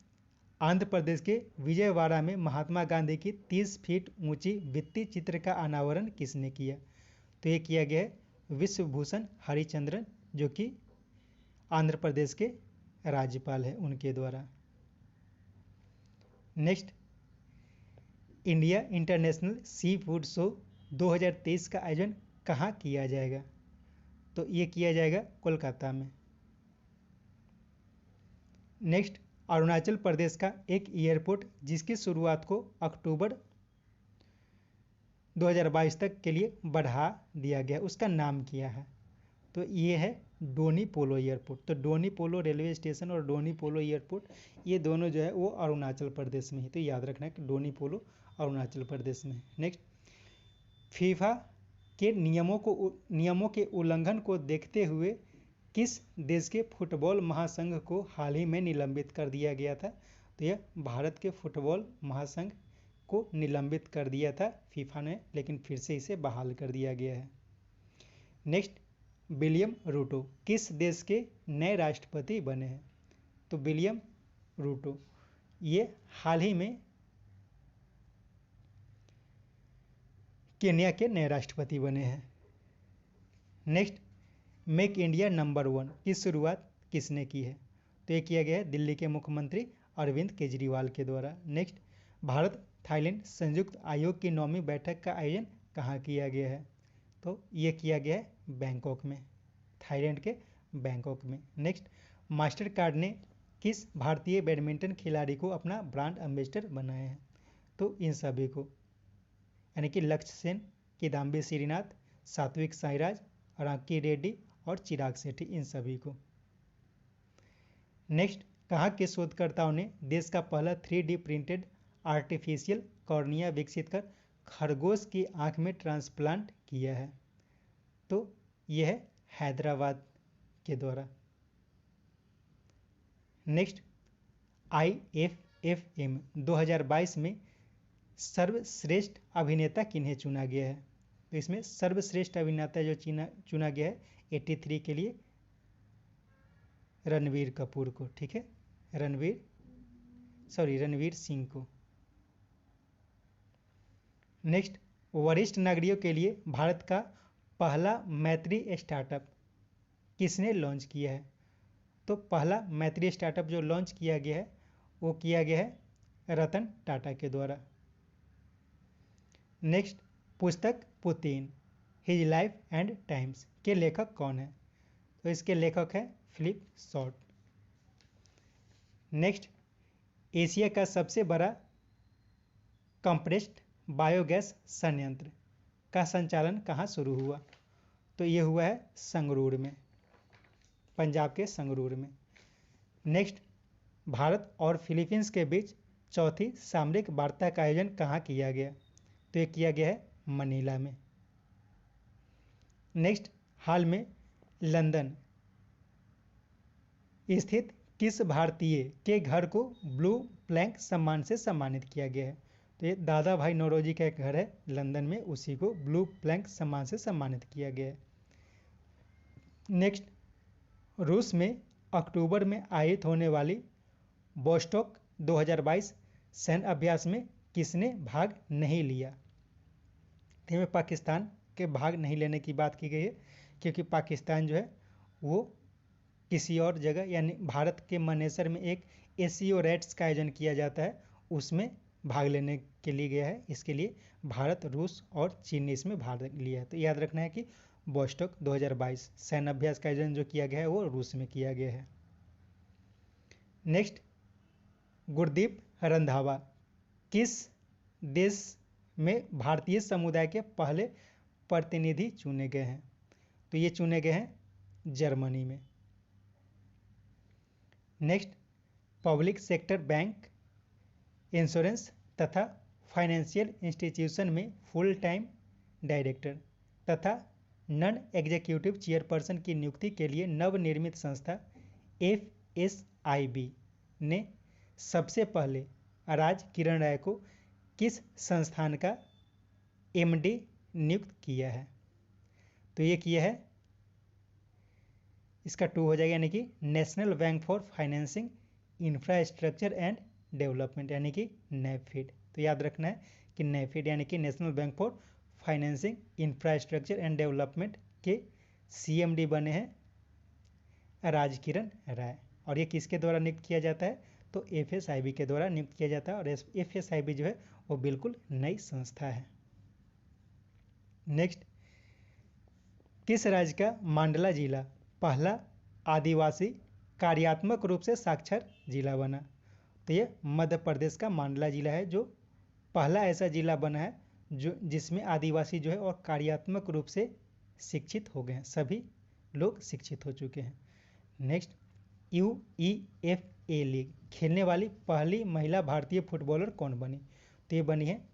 आंध्र प्रदेश के विजयवाड़ा में महात्मा गांधी की 30 फीट ऊंची भित्ति चित्र का अनावरण किसने किया? तो ये किया गया है विश्वभूषण हरिचंद्रन, जो कि आंध्र प्रदेश के राज्यपाल हैं, उनके द्वारा। Next, India international sea food show 2023 का आयोजन कहाँ किया जाएगा? तो ये किया जाएगा कोलकाता में। नेक्स्ट, अरुणाचल प्रदेश का एक एयरपोर्ट जिसकी शुरुआत को अक्टूबर 2022 तक के लिए बढ़ा दिया गया, उसका नाम क्या है? तो ये है डोनी पोलो एयरपोर्ट। तो डोनी पोलो रेलवे स्टेशन और डोनी पोलो एयरपोर्ट, ये दोनों जो है वो अरुणाचल प्रदेश में ही, तो याद रखना है कि डोनी पोलो अरुणाचल प्रदेश में। नेक्स्ट, फीफा के नियमों के उल्लंघन को देखते हुए किस देश के फुटबॉल महासंघ को हाल ही में निलंबित कर दिया गया था? तो यह भारत के फुटबॉल महासंघ को निलंबित कर दिया था फीफा ने, लेकिन फिर से इसे बहाल कर दिया गया है। नेक्स्ट, विलियम रूटो किस देश के नए राष्ट्रपति बने हैं? तो विलियम रूटो ये हाल ही में केन्या के नए राष्ट्रपति बने हैं। नेक्स्ट, मेक इंडिया नंबर 1 की शुरुआत किसने की है? तो ये किया गया है दिल्ली के मुख्यमंत्री अरविंद केजरीवाल के द्वारा। नेक्स्ट, भारत थाईलैंड संयुक्त आयोग की 9वीं बैठक का आयोजन कहाँ किया गया है? तो ये किया गया है बैंकॉक में, थाईलैंड के बैंकॉक में। नेक्स्ट, मास्टर कार्ड ने किस भारतीय बैडमिंटन खिलाड़ी को अपना ब्रांड एम्बेसडर बनाया है? तो इन सभी को, यानी कि लक्ष्य सेन, किदाम्बी श्रीनाथ, सात्विक साईराज, रांकी रेड्डी और चिराग शेट्टी, इन सभी को। नेक्स्ट, कहाँ के शोधकर्ताओं ने देश का पहला 3D प्रिंटेड आर्टिफिशियल कॉर्निया विकसित कर खरगोश की आंख में ट्रांसप्लांट किया है? तो यह है हैदराबाद के द्वारा। नेक्स्ट, IFFM 2022 में सर्वश्रेष्ठ अभिनेता किन्हें चुना गया है? तो इसमें सर्वश्रेष्ठ अभिनेता जो चुना गया है 83 के लिए रणवीर कपूर को। ठीक है, रणवीर सिंह को। नेक्स्ट, वरिष्ठ नागरिकों के लिए भारत का पहला मैत्री स्टार्टअप किसने लॉन्च किया है? तो पहला मैत्री स्टार्टअप जो लॉन्च किया गया है वो किया गया है रतन टाटा के द्वारा। नेक्स्ट, पुस्तक Putin his life and times के लेखक कौन है? तो इसके लेखक है फिलिप शॉर्ट। नेक्स्ट, एशिया का सबसे बड़ा कंप्रेस्ड बायोगैस संयंत्र का संचालन कहाँ शुरू हुआ? तो ये हुआ है संगरूर में, पंजाब के संगरूर में। नेक्स्ट, भारत और फिलीपींस के बीच चौथी सामरिक वार्ता का आयोजन कहाँ किया गया? तो ये किया गया है मनीला में। नेक्स्ट, हाल में लंदन स्थित किस भारतीय के घर को ब्लू प्लैंक सम्मान से सम्मानित किया गया है? तो ये दादा भाई नौरोजी का एक घर है लंदन में, उसी को ब्लू प्लैंक सम्मान से सम्मानित किया गया है। नेक्स्ट, रूस में अक्टूबर में आयोजित होने वाली वोस्टॉक 2022 सैन्य अभ्यास में किसने भाग नहीं लिया? इसमें पाकिस्तान के भाग नहीं लेने की बात की गई है, क्योंकि पाकिस्तान जो है वो किसी और जगह, यानी भारत के मानेसर में एक एशियो रेट्स का आयोजन किया जाता है, उसमें भाग लेने के लिए गया है। इसके लिए भारत, रूस और चीन ने इसमें भाग लिया है। तो याद रखना है कि वोस्टॉक 2022 सैन्य अभ्यास का आयोजन जो किया गया है वो रूस में किया गया है। नेक्स्ट, गुरदीप रंधावा किस देश में भारतीय समुदाय के पहले प्रतिनिधि चुने गए हैं? तो ये चुने गए हैं जर्मनी में। Next, public sector bank, insurance तथा फाइनेंशियल इंस्टीट्यूशन में फुल टाइम डायरेक्टर तथा नॉन एग्जीक्यूटिव चेयरपर्सन की नियुक्ति के लिए नवनिर्मित संस्था FSIB ने सबसे पहले राज किरण राय को किस संस्थान का MD नियुक्त किया है? तो ये किया है, इसका 2 हो जाएगा, यानी कि national bank for financing infrastructure and development, यानी कि NAFID। तो याद रखना है कि NAFID यानी कि national bank for financing infrastructure and development के CMD बने हैं राजकिरण राय। और ये किसके द्वारा नियुक्त किया जाता है? तो FSIB के द्वारा नियुक्त किया जाता है। और FSIB जो है वो बिल्कुल नई संस्था है। नेक्स्ट, किस राज्य का मांडला जिला पहला आदिवासी कार्यात्मक रूप से साक्षर जिला बना? तो ये मध्य प्रदेश का मांडला जिला है जो पहला ऐसा जिला बना है जो जिसमें आदिवासी जो है और कार्यात्मक रूप से शिक्षित हो गए हैं, सभी लोग शिक्षित हो चुके हैं। नेक्स्ट, UEFA लीग खेलने वाली पहली महिला भारतीय फुटबॉलर कौन बनी? तो ये बनी है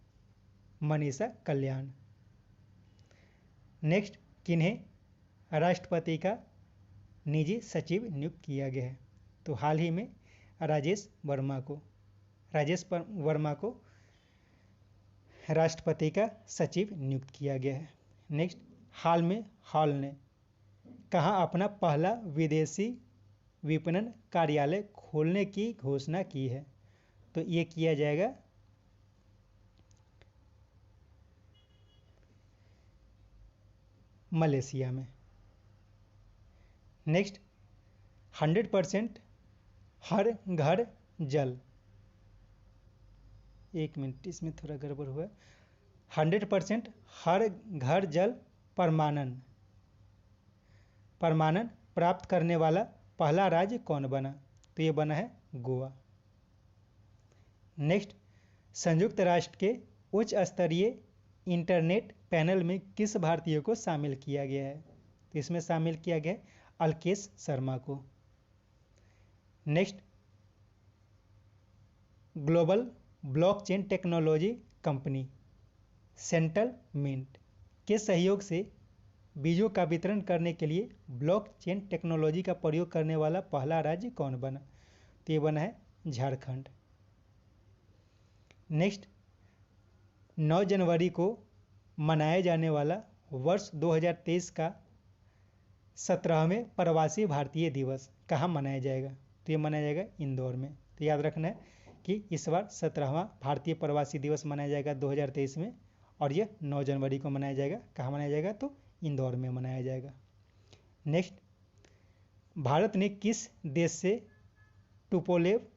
मनीषा कल्याण। नेक्स्ट, किन्हें राष्ट्रपति का निजी सचिव नियुक्त किया गया है? तो हाल ही में राजेश वर्मा को राष्ट्रपति का सचिव नियुक्त किया गया है। नेक्स्ट, हाल में हॉल ने कहाँ अपना पहला विदेशी विपणन कार्यालय खोलने की घोषणा की है? तो ये किया जाएगा मलेशिया में। नेक्स्ट, 100% हर घर जल, एक मिनट इसमें थोड़ा गड़बड़ हुआ। 100% हर घर जल परमाणन प्राप्त करने वाला पहला राज्य कौन बना? तो ये बना है गोवा। नेक्स्ट, संयुक्त राष्ट्र के उच्च स्तरीय इंटरनेट पैनल में किस भारतीय को शामिल किया गया है? तो इसमें शामिल किया गया अल्केश शर्मा को। Next, global blockchain technology company Central Mint के सहयोग से बीजों का वितरण करने के लिए ब्लॉकचेन टेक्नोलॉजी का प्रयोग करने वाला पहला राज्य कौन बना? तो ये बना है झारखंड। नेक्स्ट, 9 जनवरी को मनाया जाने वाला वर्ष 2023 का 17वें प्रवासी भारतीय दिवस कहाँ मनाया जाएगा? तो ये मनाया जाएगा इंदौर में। तो याद रखना है कि इस बार 17वां भारतीय प्रवासी दिवस मनाया जाएगा 2023 में, और ये 9 जनवरी को मनाया जाएगा। कहाँ मनाया जाएगा? तो इंदौर में मनाया जाएगा। नेक्स्ट, भारत ने किस देश से टुपोलेव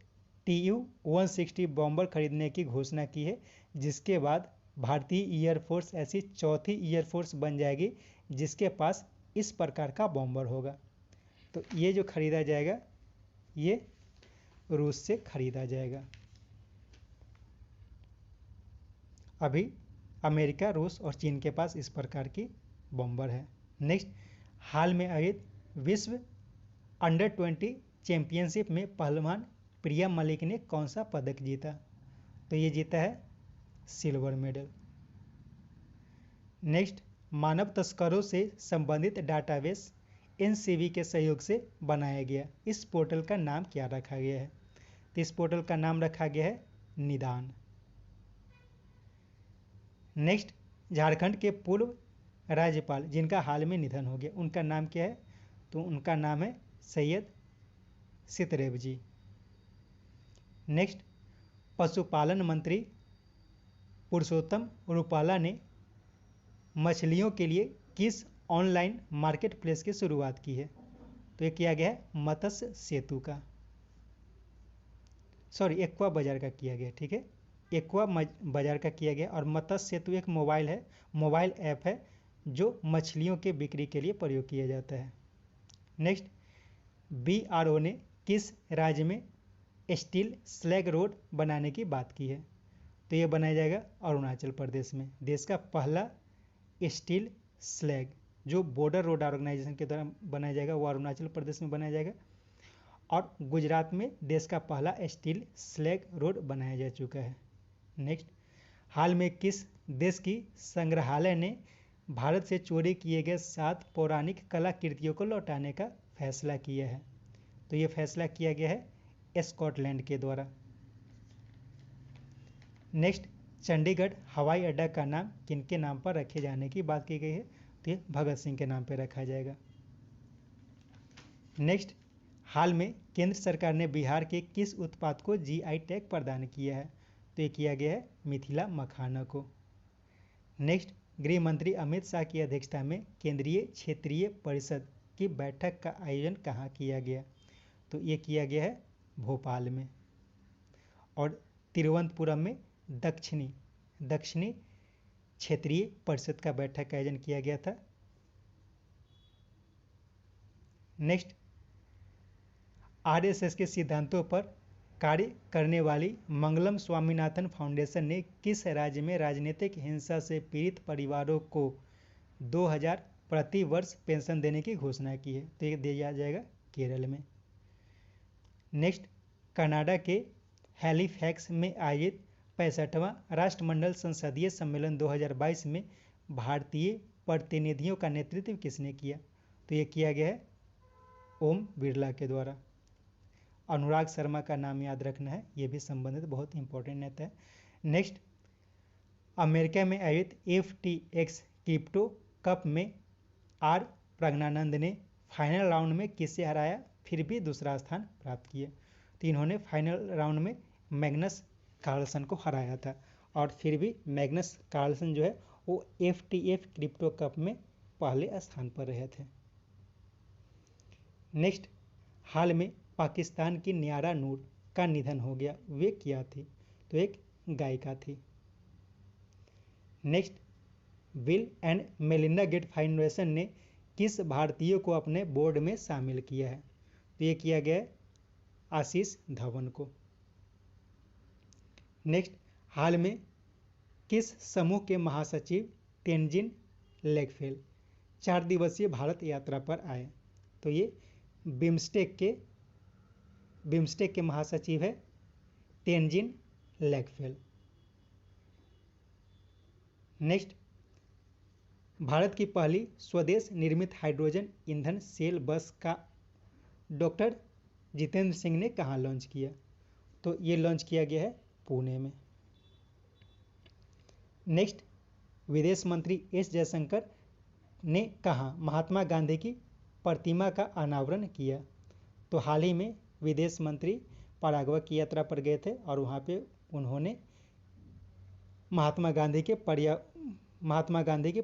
Tu-160 बॉम्बर खरीदने की घोषणा की है, जिसके बाद भारतीय एयरफोर्स ऐसी चौथी एयरफोर्स बन जाएगी जिसके पास इस प्रकार का बॉम्बर होगा? तो ये जो खरीदा जाएगा ये रूस से खरीदा जाएगा। अभी अमेरिका, रूस और चीन के पास इस प्रकार की बॉम्बर है। नेक्स्ट, हाल में आयोजित विश्व अंडर 20 चैंपियनशिप में पहलवान प्रिया मलिक ने कौन सा पदक जीता? तो ये जीता है सिल्वर मेडल। नेक्स्ट, मानव तस्करों से संबंधित डाटाबेस एनसीबी के सहयोग से बनाया गया इस पोर्टल का नाम क्या रखा गया है? तो इस पोर्टल का नाम रखा गया है निदान। नेक्स्ट, झारखंड के पूर्व राज्यपाल जिनका हाल में निधन हो गया उनका नाम क्या है? तो उनका नाम है सैयद सितरेब जी। नेक्स्ट, पशुपालन मंत्री पुरुषोत्तम रूपाला ने मछलियों के लिए किस ऑनलाइन मार्केट प्लेस की शुरुआत की है? तो ये किया गया है मत्स्य सेतु का, सॉरी एक्वा बाजार का किया गया। ठीक है, एक्वा बाजार का किया गया। और मत्स्य सेतु एक मोबाइल है, मोबाइल ऐप है जो मछलियों के बिक्री के लिए प्रयोग किया जाता है। नेक्स्ट, BRO ने किस राज्य में स्टील स्लैग रोड बनाने की बात की है? तो ये बनाया जाएगा अरुणाचल प्रदेश में। देश का पहला स्टील स्लैग जो बॉर्डर रोड ऑर्गेनाइजेशन के द्वारा बनाया जाएगा वो अरुणाचल प्रदेश में बनाया जाएगा। और गुजरात में देश का पहला स्टील स्लैग रोड बनाया जा चुका है। नेक्स्ट, हाल में किस देश की संग्रहालय ने भारत से चोरी किए गए 7 पौराणिक कलाकृतियों को लौटाने का फैसला किया है? तो ये फैसला किया गया है स्कॉटलैंड के द्वारा। नेक्स्ट, चंडीगढ़ हवाई अड्डा का नाम किनके नाम पर रखे जाने की बात की गई है? तो ये भगत सिंह के नाम पर रखा जाएगा। नेक्स्ट, हाल में केंद्र सरकार ने बिहार के किस उत्पाद को GI टैग प्रदान किया है? तो ये किया गया है मिथिला मखाना को। नेक्स्ट, गृह मंत्री अमित शाह की अध्यक्षता में केंद्रीय क्षेत्रीय परिषद की बैठक का आयोजन कहाँ किया गया? तो ये किया गया है भोपाल में। और तिरुवनंतपुरम में दक्षिणी क्षेत्रीय परिषद का बैठक का आयोजन किया गया था। नेक्स्ट, RSS के सिद्धांतों पर कार्य करने वाली मंगलम स्वामीनाथन फाउंडेशन ने किस राज्य में राजनीतिक हिंसा से पीड़ित परिवारों को 2000 प्रति वर्ष पेंशन देने की घोषणा की है? तो ये दिया जाएगा केरल में। नेक्स्ट, कनाडा के हैलिफैक्स में आयोजित 65वां राष्ट्रमंडल संसदीय सम्मेलन 2022 में भारतीय प्रतिनिधियों का नेतृत्व किसने किया? तो ये किया गया है ओम बिरला के द्वारा। अनुराग शर्मा का नाम याद रखना है, ये भी संबंधित बहुत इंपॉर्टेंट नेता है। नेक्स्ट, अमेरिका में आयोजित FTX क्रिप्टो कप में आर प्रज्ञानंद ने फाइनल राउंड में किससे हराया, फिर भी दूसरा स्थान प्राप्त किया। तो इन्होंने फाइनल राउंड में मैग्नस कार्लसन को हराया था और फिर भी मैग्नस कार्लसन जो है वो FTF क्रिप्टो कप में पहले स्थान पर रहे थे। नेक्स्ट, हाल में पाकिस्तान की न्यारा नूर का निधन हो गया, वे क्या थी, तो एक गायिका थी। Next, Bill and Melinda Gate foundation ने किस भारतीय को अपने बोर्ड में शामिल किया है, तो ये किया गया आशीष धवन को। नेक्स्ट, हाल में किस समूह के महासचिव तेंजिन लेकफेल 4 दिवसीय भारत यात्रा पर आए, तो ये बिम्स्टेक के महासचिव है तेंजिन लेकफेल। नेक्स्ट, भारत की पहली स्वदेश निर्मित हाइड्रोजन ईंधन सेल बस का डॉक्टर जितेंद्र सिंह ने कहाँ लॉन्च किया, तो ये लॉन्च किया गया है पुणे में। नेक्स्ट, विदेश मंत्री एस जयशंकर ने कहाँ महात्मा गांधी की प्रतिमा का अनावरण किया, तो हाल ही में विदेश मंत्री पराग्वे की यात्रा पर गए थे और वहाँ पे उन्होंने महात्मा गांधी के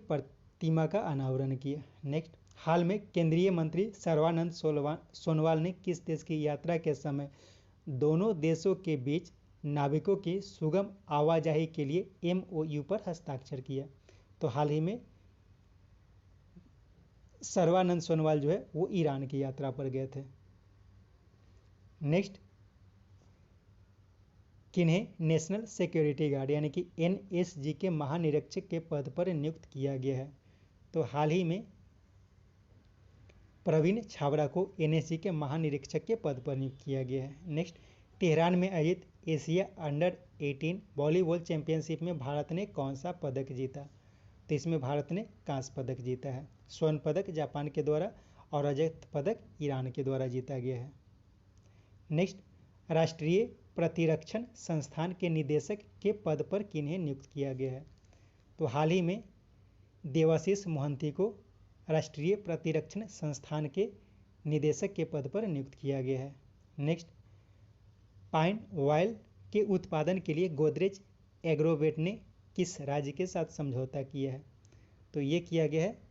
प्रतिमा का अनावरण किया। नेक्स्ट, हाल में केंद्रीय मंत्री सर्बानंद सोनोवाल ने किस देश की यात्रा के समय दोनों देशों के बीच नाविकों की सुगम आवाजाही के लिए MOU पर हस्ताक्षर किया, तो हाल ही में सर्बानंद सोनोवाल जो है वो ईरान की यात्रा पर गए थे। नेक्स्ट, किन्हें नेशनल सिक्योरिटी गार्ड यानी कि NSG के महानिरीक्षक के पद पर नियुक्त किया गया है, तो हाल ही में प्रवीण छाबड़ा को NSG के महानिरीक्षक के पद पर नियुक्त किया गया है। नेक्स्ट, तेहरान में आयोजित एशिया अंडर 18 वॉलीबॉल चैंपियनशिप में भारत ने कौन सा पदक जीता, तो इसमें भारत ने कांस्य पदक जीता है। स्वर्ण पदक जापान के द्वारा और रजत पदक ईरान के द्वारा जीता गया है। नेक्स्ट, राष्ट्रीय प्रतिरक्षण संस्थान के निदेशक के पद पर किन्हें नियुक्त किया गया है, तो हाल ही में देवाशीष मोहंती को राष्ट्रीय प्रतिरक्षण संस्थान के निदेशक के पद पर नियुक्त किया गया है। नेक्स्ट, पाइन ऑयल के उत्पादन के लिए गोदरेज एग्रोवेट ने किस राज्य के साथ समझौता किया है, तो ये किया गया है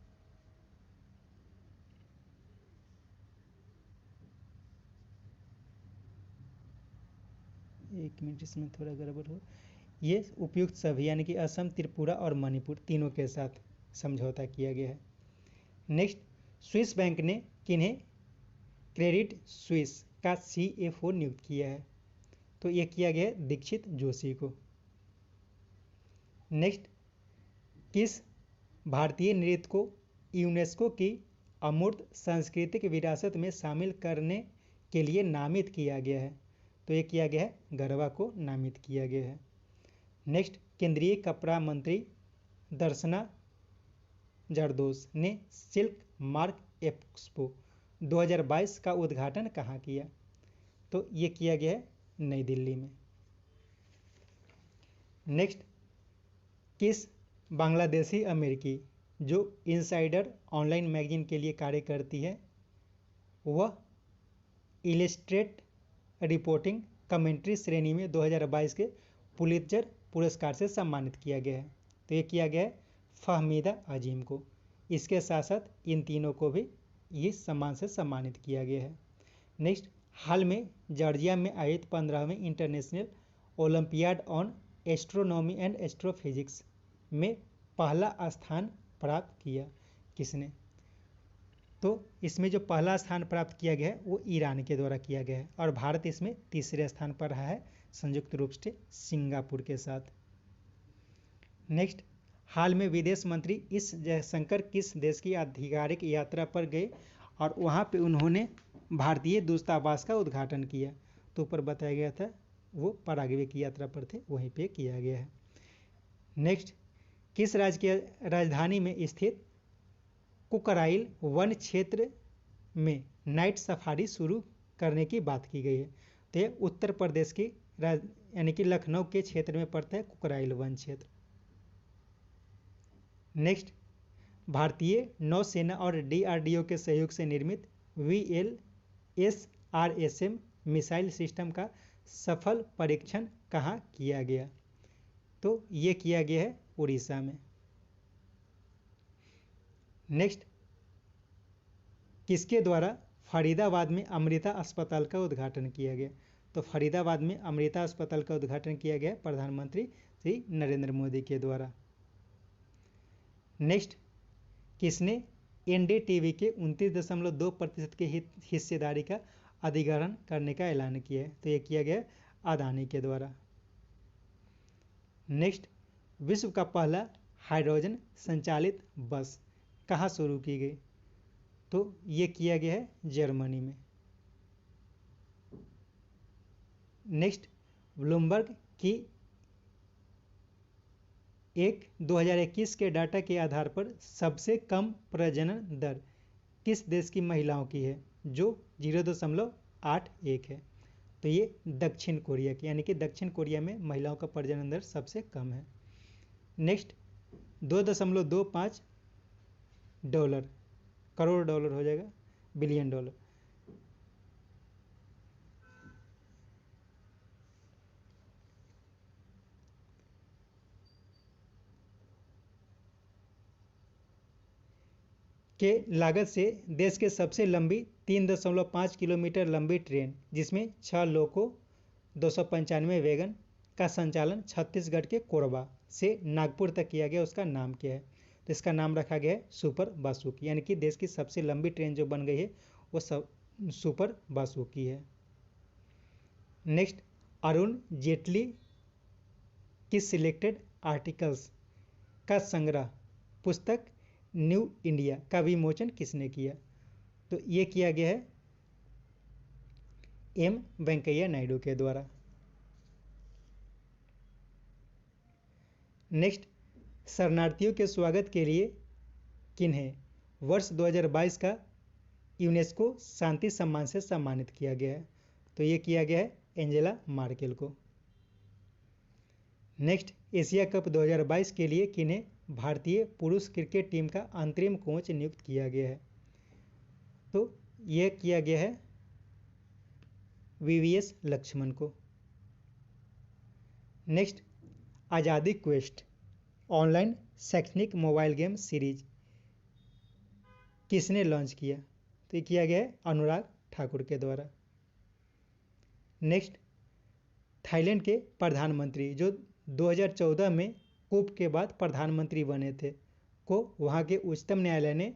एक मिनट, इसमें थोड़ा गड़बड़ हो, ये उपयुक्त सभी यानी कि असम, त्रिपुरा और मणिपुर तीनों के साथ समझौता किया गया है। नेक्स्ट, स्विस बैंक ने किन्हें क्रेडिट स्विस का CFO नियुक्त किया है, तो ये किया गया है दीक्षित जोशी को। नेक्स्ट, किस भारतीय नृत्य को यूनेस्को की अमूर्त सांस्कृतिक विरासत में शामिल करने के लिए नामित किया गया है, तो ये किया गया है गरबा को नामित किया गया है। नेक्स्ट, केंद्रीय कपड़ा मंत्री दर्शना जरदोश ने सिल्क मार्क एक्सपो 2022 का उद्घाटन कहाँ किया, तो ये किया गया है नई दिल्ली में। नेक्स्ट, किस बांग्लादेशी अमेरिकी जो इनसाइडर ऑनलाइन मैगजीन के लिए कार्य करती है वह इलिस्ट्रेट रिपोर्टिंग कमेंट्री श्रेणी में 2022 के पुलित्जर पुरस्कार से सम्मानित किया गया है, तो ये किया गया है फहमीदा अजीम को। इसके साथ साथ इन तीनों को भी इस सम्मान से सम्मानित किया गया है। नेक्स्ट, हाल में जॉर्जिया में आयोजित 15वें international olympiad on astronomy and astrophysics में पहला स्थान प्राप्त किया किसने, तो इसमें जो पहला स्थान प्राप्त किया गया है वो ईरान के द्वारा किया गया है और भारत इसमें तीसरे स्थान पर रहा है संयुक्त रूप से सिंगापुर के साथ। नेक्स्ट, हाल में विदेश मंत्री एस जयशंकर किस देश की आधिकारिक यात्रा पर गए और वहाँ पे उन्होंने भारतीय दूतावास का उद्घाटन किया, तो ऊपर बताया गया था वो पराग्वे की यात्रा पर थे, वहीं पे किया गया है। नेक्स्ट, किस राज्य की राजधानी में स्थित कुकराइल वन क्षेत्र में नाइट सफारी शुरू करने की बात की गई है, तो ये उत्तर प्रदेश की यानी कि लखनऊ के क्षेत्र में पड़ता है कुकराइल वन क्षेत्र। नेक्स्ट, भारतीय नौसेना और DRDO के सहयोग से निर्मित VLSRSM मिसाइल सिस्टम का सफल परीक्षण कहाँ किया गया? तो ये किया गया है उड़ीसा में। नेक्स्ट, किसके द्वारा फरीदाबाद में अमृता अस्पताल का उद्घाटन किया गया? तो फरीदाबाद में अमृता अस्पताल का उद्घाटन किया गया प्रधानमंत्री श्री नरेंद्र मोदी के द्वारा। नेक्स्ट, किसने NDTV के 29.2% की हिस्सेदारी का अधिग्रहण करने का ऐलान किया है? तो ये किया गया अदानी के द्वारा। नेक्स्ट, विश्व का पहला हाइड्रोजन संचालित बस कहाँ शुरू की गई? तो ये किया गया है जर्मनी में। नेक्स्ट, ब्लूमबर्ग की 2021 के डाटा के आधार पर सबसे कम प्रजनन दर किस देश की महिलाओं की है? जो 0.81 है। तो ये दक्षिण कोरिया की, यानी कि दक्षिण कोरिया में महिलाओं का प्रजनन दर सबसे कम है। नेक्स्ट, 2.25 डॉलर, करोड़ डॉलर हो जाएगा, बिलियन डॉलर। के लागत से देश के सबसे लंबी 3.5 किलोमीटर लंबी ट्रेन, जिसमें 6 लोको 295 वैगन का संचालन छत्तीसगढ़ के कोरबा से नागपुर तक किया गया, उसका नाम क्या है? तो इसका नाम रखा गया है सुपर बासुकी, यानी कि देश की सबसे लंबी ट्रेन जो बन गई है वो सुपर बासुकी है। नेक्स्ट, अरुण जेटली की सिलेक्टेड आर्टिकल्स का संग्रह पुस्तक न्यू इंडिया का विमोचन किसने किया? तो ये किया गया है M वेंकैया नायडू के द्वारा। नेक्स्ट, शरणार्थियों के स्वागत के लिए किन्हें वर्ष 2022 का यूनेस्को शांति सम्मान से सम्मानित किया गया है? तो ये किया गया है एंजेला मार्केल को। नेक्स्ट, एशिया कप 2022 के लिए किन्हें भारतीय पुरुष क्रिकेट टीम का अंतरिम कोच नियुक्त किया गया है? तो यह किया गया है VVS लक्ष्मण को। नेक्स्ट, आज़ादी क्वेस्ट ऑनलाइन शैक्षणिक मोबाइल गेम सीरीज किसने लॉन्च किया? तो ये किया गया है अनुराग ठाकुर के द्वारा। नेक्स्ट, थाईलैंड के प्रधानमंत्री जो 2014 में कूप के बाद प्रधानमंत्री बने थे को वहाँ के उच्चतम न्यायालय ने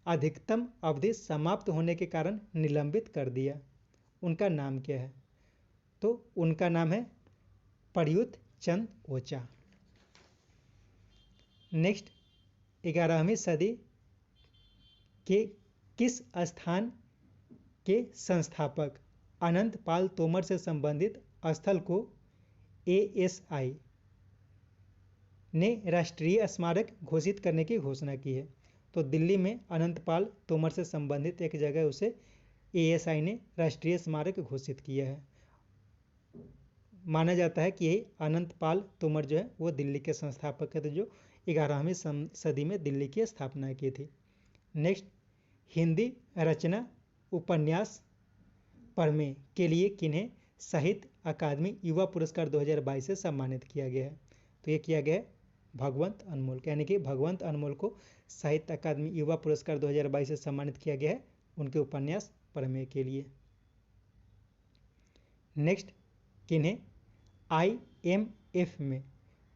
अधिकतम अवधि समाप्त होने के कारण निलंबित कर दिया। उनका नाम क्या है? तो उनका नाम है प्रयुत चंद ओचा। नेक्स्ट, 11वीं सदी के किस स्थान के संस्थापक अनंत पाल तोमर से संबंधित स्थल को ASI ने राष्ट्रीय स्मारक घोषित करने की घोषणा की है? तो दिल्ली में अनंत पाल तोमर से संबंधित एक जगह उसे ASI ने राष्ट्रीय स्मारक घोषित किया है। माना जाता है कि यही अनंत पाल तोमर जो है वो दिल्ली के संस्थापक थे, जो 11वीं सदी में दिल्ली की स्थापना की थी। नेक्स्ट, हिंदी रचना उपन्यास पढ़ने के लिए किन्हें साहित्य अकादमी युवा पुरस्कार 2022 से सम्मानित किया गया है? तो ये किया गया है भगवंत अनमोल, यानी कि भगवंत अनमोल को साहित्य अकादमी युवा पुरस्कार 2022 से सम्मानित किया गया है उनके उपन्यास पढ़ने के लिए। नेक्स्ट, किन्हें IMF में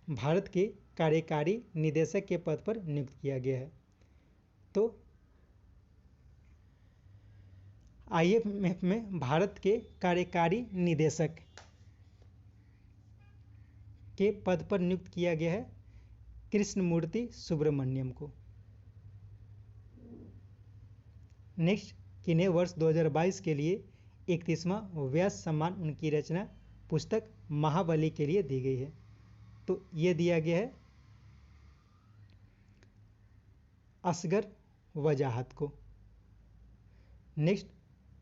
भारत के कार्यकारी निदेशक के पद पर नियुक्त किया गया है? तो IMF में भारत के कार्यकारी निदेशक के पद पर नियुक्त किया गया है कृष्णमूर्ति सुब्रमण्यम को। नेक्स्ट, किन्हें वर्ष 2022 के लिए 31वां व्यास सम्मान उनकी रचना पुस्तक महाबली के लिए दी गई है? तो ये दिया गया है असगर वजाहत को। नेक्स्ट,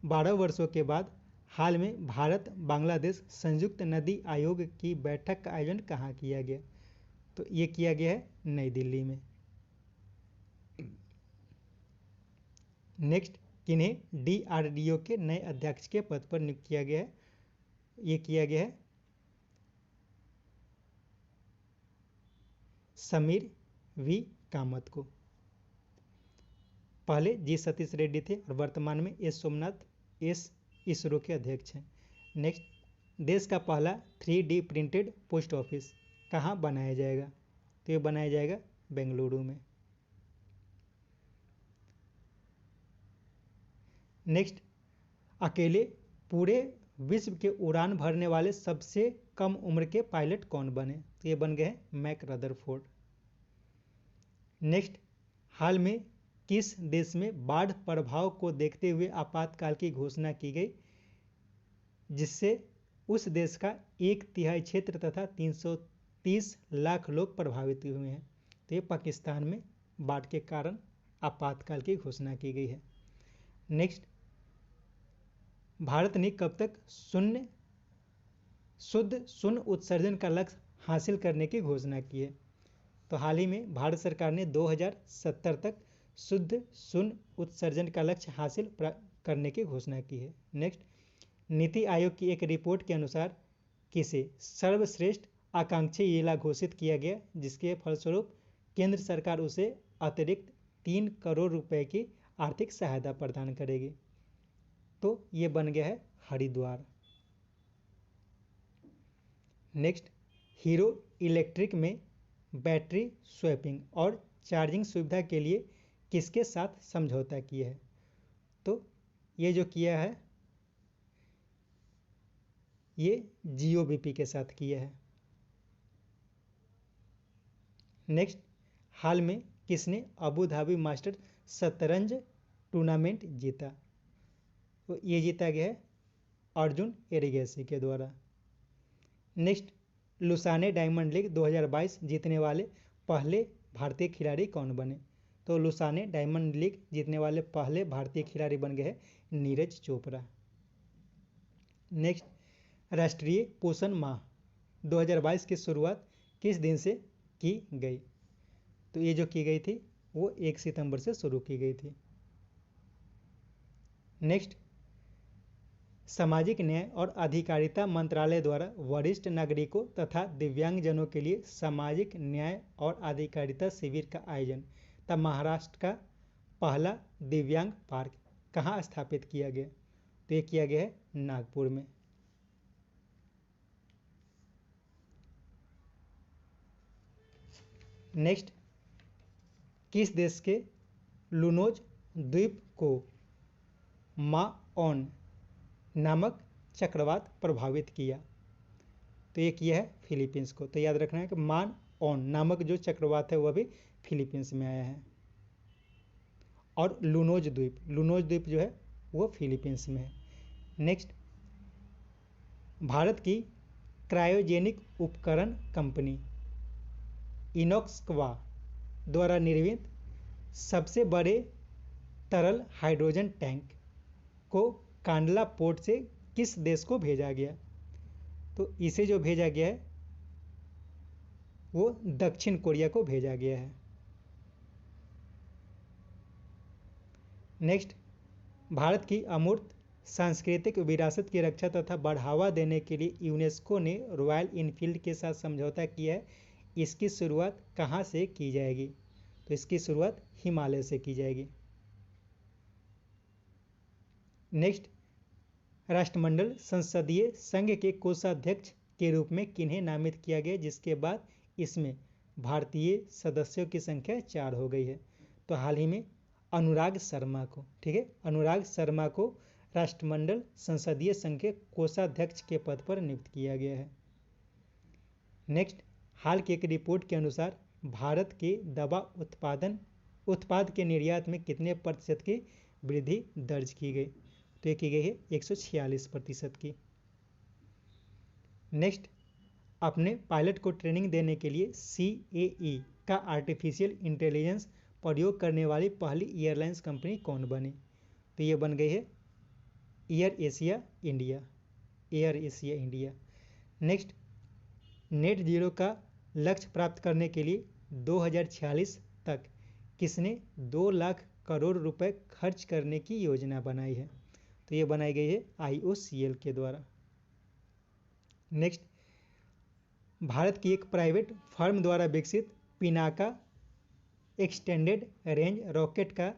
12 वर्षों के बाद हाल में भारत बांग्लादेश संयुक्त नदी आयोग की बैठक का आयोजन कहाँ किया गया? तो ये किया गया है नई दिल्ली में। नेक्स्ट, किन्हें DRDO के नए अध्यक्ष के पद पर नियुक्त किया गया है? ये किया गया है समीर वी कामत को। पहले जी सतीश रेड्डी थे और वर्तमान में एस सोमनाथ इसरो के अध्यक्ष हैं। नेक्स्ट, देश का पहला 3D प्रिंटेड पोस्ट ऑफिस कहाँ बनाया जाएगा? तो ये बनाया जाएगा बेंगलुरु में। नेक्स्ट, अकेले पूरे विश्व के उड़ान भरने वाले सबसे कम उम्र के पायलट कौन बने? तो ये बन गए हैं मैक रदरफोर्ड। नेक्स्ट, हाल में किस देश में बाढ़ प्रभाव को देखते हुए आपातकाल की घोषणा की गई, जिससे उस देश का 1/3 क्षेत्र तथा 330 लाख लोग प्रभावित हुए हैं? तो ये पाकिस्तान में बाढ़ के कारण आपातकाल की घोषणा की गई है। नेक्स्ट, भारत ने कब तक शुद्ध शून्य उत्सर्जन का लक्ष्य हासिल करने की घोषणा की है? तो हाल ही में भारत सरकार ने 2070 तक शुद्ध शून्य उत्सर्जन का लक्ष्य हासिल करने की घोषणा की है। नेक्स्ट, नीति आयोग की एक रिपोर्ट के अनुसार किसे सर्वश्रेष्ठ आकांक्षी जिला घोषित किया गया, जिसके फलस्वरूप केंद्र सरकार उसे अतिरिक्त 3 करोड़ रुपए की आर्थिक सहायता प्रदान करेगी? तो ये बन गया है हरिद्वार। नेक्स्ट, हीरो इलेक्ट्रिक में बैटरी स्वैपिंग और चार्जिंग सुविधा के लिए किसके साथ समझौता किया है? तो ये जो किया है ये GOVP के साथ किया है। नेक्स्ट, हाल में किसने अबू धाबी मास्टर शतरंज टूर्नामेंट जीता? तो ये जीता गया है अर्जुन एरिगेसी के द्वारा। नेक्स्ट, लुसाने डायमंड लीग 2022 जीतने वाले पहले भारतीय खिलाड़ी कौन बने? तो लुसाने डायमंड लीग जीतने वाले पहले भारतीय खिलाड़ी बन गए हैं नीरज चोपड़ा। नेक्स्ट, राष्ट्रीय पोषण माह 2022 की शुरुआत किस दिन से की गई? तो ये जो की गई थी वो 1 सितंबर से शुरू की गई थी। नेक्स्ट, सामाजिक न्याय और अधिकारिता मंत्रालय द्वारा वरिष्ठ नागरिकों तथा दिव्यांगजनों के लिए सामाजिक न्याय और अधिकारिता शिविर का आयोजन तब महाराष्ट्र का पहला दिव्यांग पार्क कहाँ स्थापित किया गया? तो ये किया गया है नागपुर में। नेक्स्ट, किस देश के लुनोज द्वीप को माओन नामक चक्रवात प्रभावित किया? तो ये किया है फिलीपींस को। तो याद रखना है कि माओन नामक जो चक्रवात है वह भी फिलीपींस में आया है, और लुनोज द्वीप जो है वो फिलीपींस में है। नेक्स्ट, भारत की क्रायोजेनिक उपकरण कंपनी इनोक्सवा द्वारा निर्मित सबसे बड़े तरल हाइड्रोजन टैंक को कांडला पोर्ट से किस देश को भेजा गया? तो इसे जो भेजा गया है वो दक्षिण कोरिया को भेजा गया है। नेक्स्ट, भारत की अमूर्त सांस्कृतिक विरासत की रक्षा तथा बढ़ावा देने के लिए यूनेस्को ने रॉयल इनफील्ड के साथ समझौता किया है। इसकी शुरुआत कहाँ से की जाएगी? तो इसकी शुरुआत हिमालय से की जाएगी। नेक्स्ट, राष्ट्रमंडल संसदीय संघ के कोषाध्यक्ष के रूप में किन्हें नामित किया गया, जिसके बाद इसमें भारतीय सदस्यों की संख्या 4 हो गई है? तो हाल ही में अनुराग शर्मा को, ठीक है, अनुराग शर्मा को राष्ट्रमंडल संसदीय संघ के कोषाध्यक्ष के पद पर नियुक्त किया गया है। नेक्स्ट, हाल की एक रिपोर्ट के अनुसार भारत के दवा उत्पाद के निर्यात में कितने प्रतिशत की वृद्धि दर्ज की गई? तो ये की गई है 146% की। नेक्स्ट, अपने पायलट को ट्रेनिंग देने के लिए CAE का आर्टिफिशियल इंटेलिजेंस प्रयोग करने वाली पहली एयरलाइंस कंपनी कौन बनी? तो ये बन गई है air Asia India. Next, net zero का लक्ष्य प्राप्त करने के लिए 2046 तक किसने 2 लाख करोड़ रुपए खर्च करने की योजना बनाई है। तो ये बनाई गई है IOCL के द्वारा। नेक्स्ट, भारत की एक प्राइवेट फर्म द्वारा विकसित पिनाका एक्सटेंडेड रेंज रॉकेट का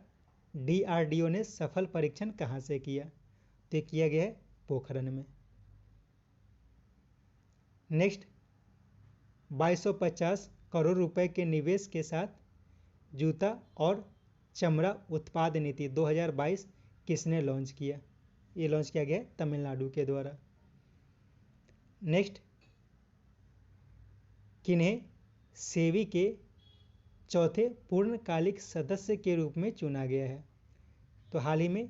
DRDO ने सफल परीक्षण कहाँ से किया? तो ये किया गया है पोखरण में। नेक्स्ट, 2250 करोड़ रुपए के निवेश के साथ जूता और चमड़ा उत्पाद नीति 2022 किसने लॉन्च किया? ये लॉन्च किया गया तमिलनाडु के द्वारा। नेक्स्ट, किन्हें सेबी के चौथे पूर्णकालिक सदस्य के रूप में चुना गया है? तो हाल ही में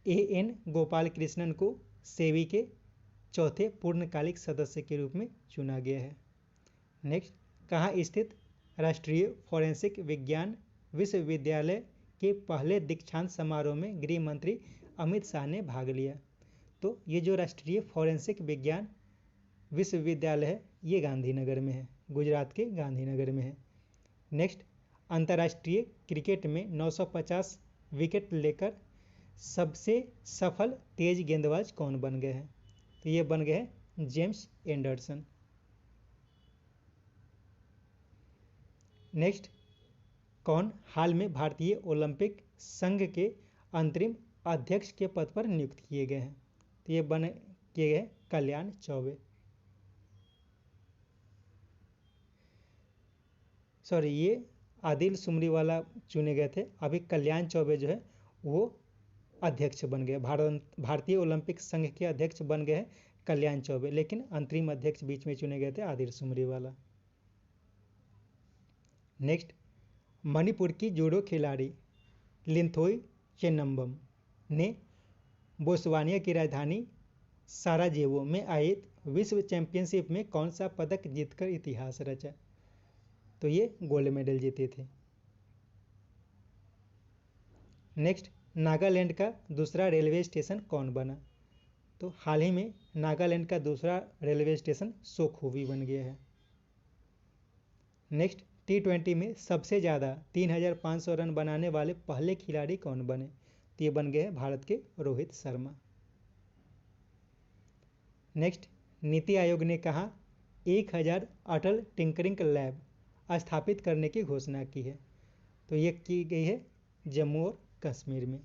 AN गोपाल कृष्णन को सेबी के चौथे पूर्णकालिक सदस्य के रूप में चुना गया है। नेक्स्ट, कहाँ स्थित राष्ट्रीय फोरेंसिक विज्ञान विश्वविद्यालय के पहले दीक्षांत समारोह में गृह मंत्री अमित शाह ने भाग लिया? तो ये जो राष्ट्रीय फोरेंसिक विज्ञान विश्वविद्यालय है ये गांधीनगर में है, गुजरात के गांधीनगर में है। नेक्स्ट, अंतर्राष्ट्रीय क्रिकेट में 950 विकेट लेकर सबसे सफल तेज गेंदबाज कौन बन गए हैं? तो ये बन गए हैं जेम्स एंडरसन। नेक्स्ट, कौन हाल में भारतीय ओलंपिक संघ के अंतरिम अध्यक्ष के पद पर नियुक्त किए गए हैं? तो ये किए गए कल्याण चौबे। सॉरी, ये आदिल सुमरीवाला चुने गए थे। अभी कल्याण चौबे जो है वो अध्यक्ष बन गए, भारतीय ओलंपिक संघ के अध्यक्ष बन गए हैं कल्याण चौबे, लेकिन अंतरिम अध्यक्ष बीच में चुने गए थे आदिल सुमरीवाला। नेक्स्ट, मणिपुर की जूडो खिलाड़ी लिंथोई चेन्नम्बम ने बोस्वानिया की राजधानी साराजेवो में आयोजित विश्व चैंपियनशिप में कौन सा पदक जीतकर इतिहास रचा? तो ये गोल्ड मेडल जीते थे। नेक्स्ट, नागालैंड का दूसरा रेलवे स्टेशन कौन बना? तो हाल ही में नागालैंड का दूसरा रेलवे स्टेशन सोखोवी बन गया है। नेक्स्ट, T20 में सबसे ज़्यादा 3500 रन बनाने वाले पहले खिलाड़ी कौन बने? तो ये बन गए हैं भारत के रोहित शर्मा। नेक्स्ट, नीति आयोग ने कहा 1000 अटल टिंकरिंग लैब स्थापित करने की घोषणा की है? तो ये की गई है जम्मू और कश्मीर में।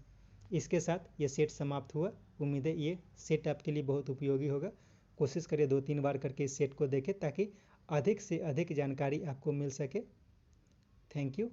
इसके साथ ये सेट समाप्त हुआ। उम्मीद है ये सेट आपके लिए बहुत उपयोगी होगा। कोशिश करिए 2-3 बार करके इस सेट को देखें ताकि अधिक से अधिक जानकारी आपको मिल सके। Thank you.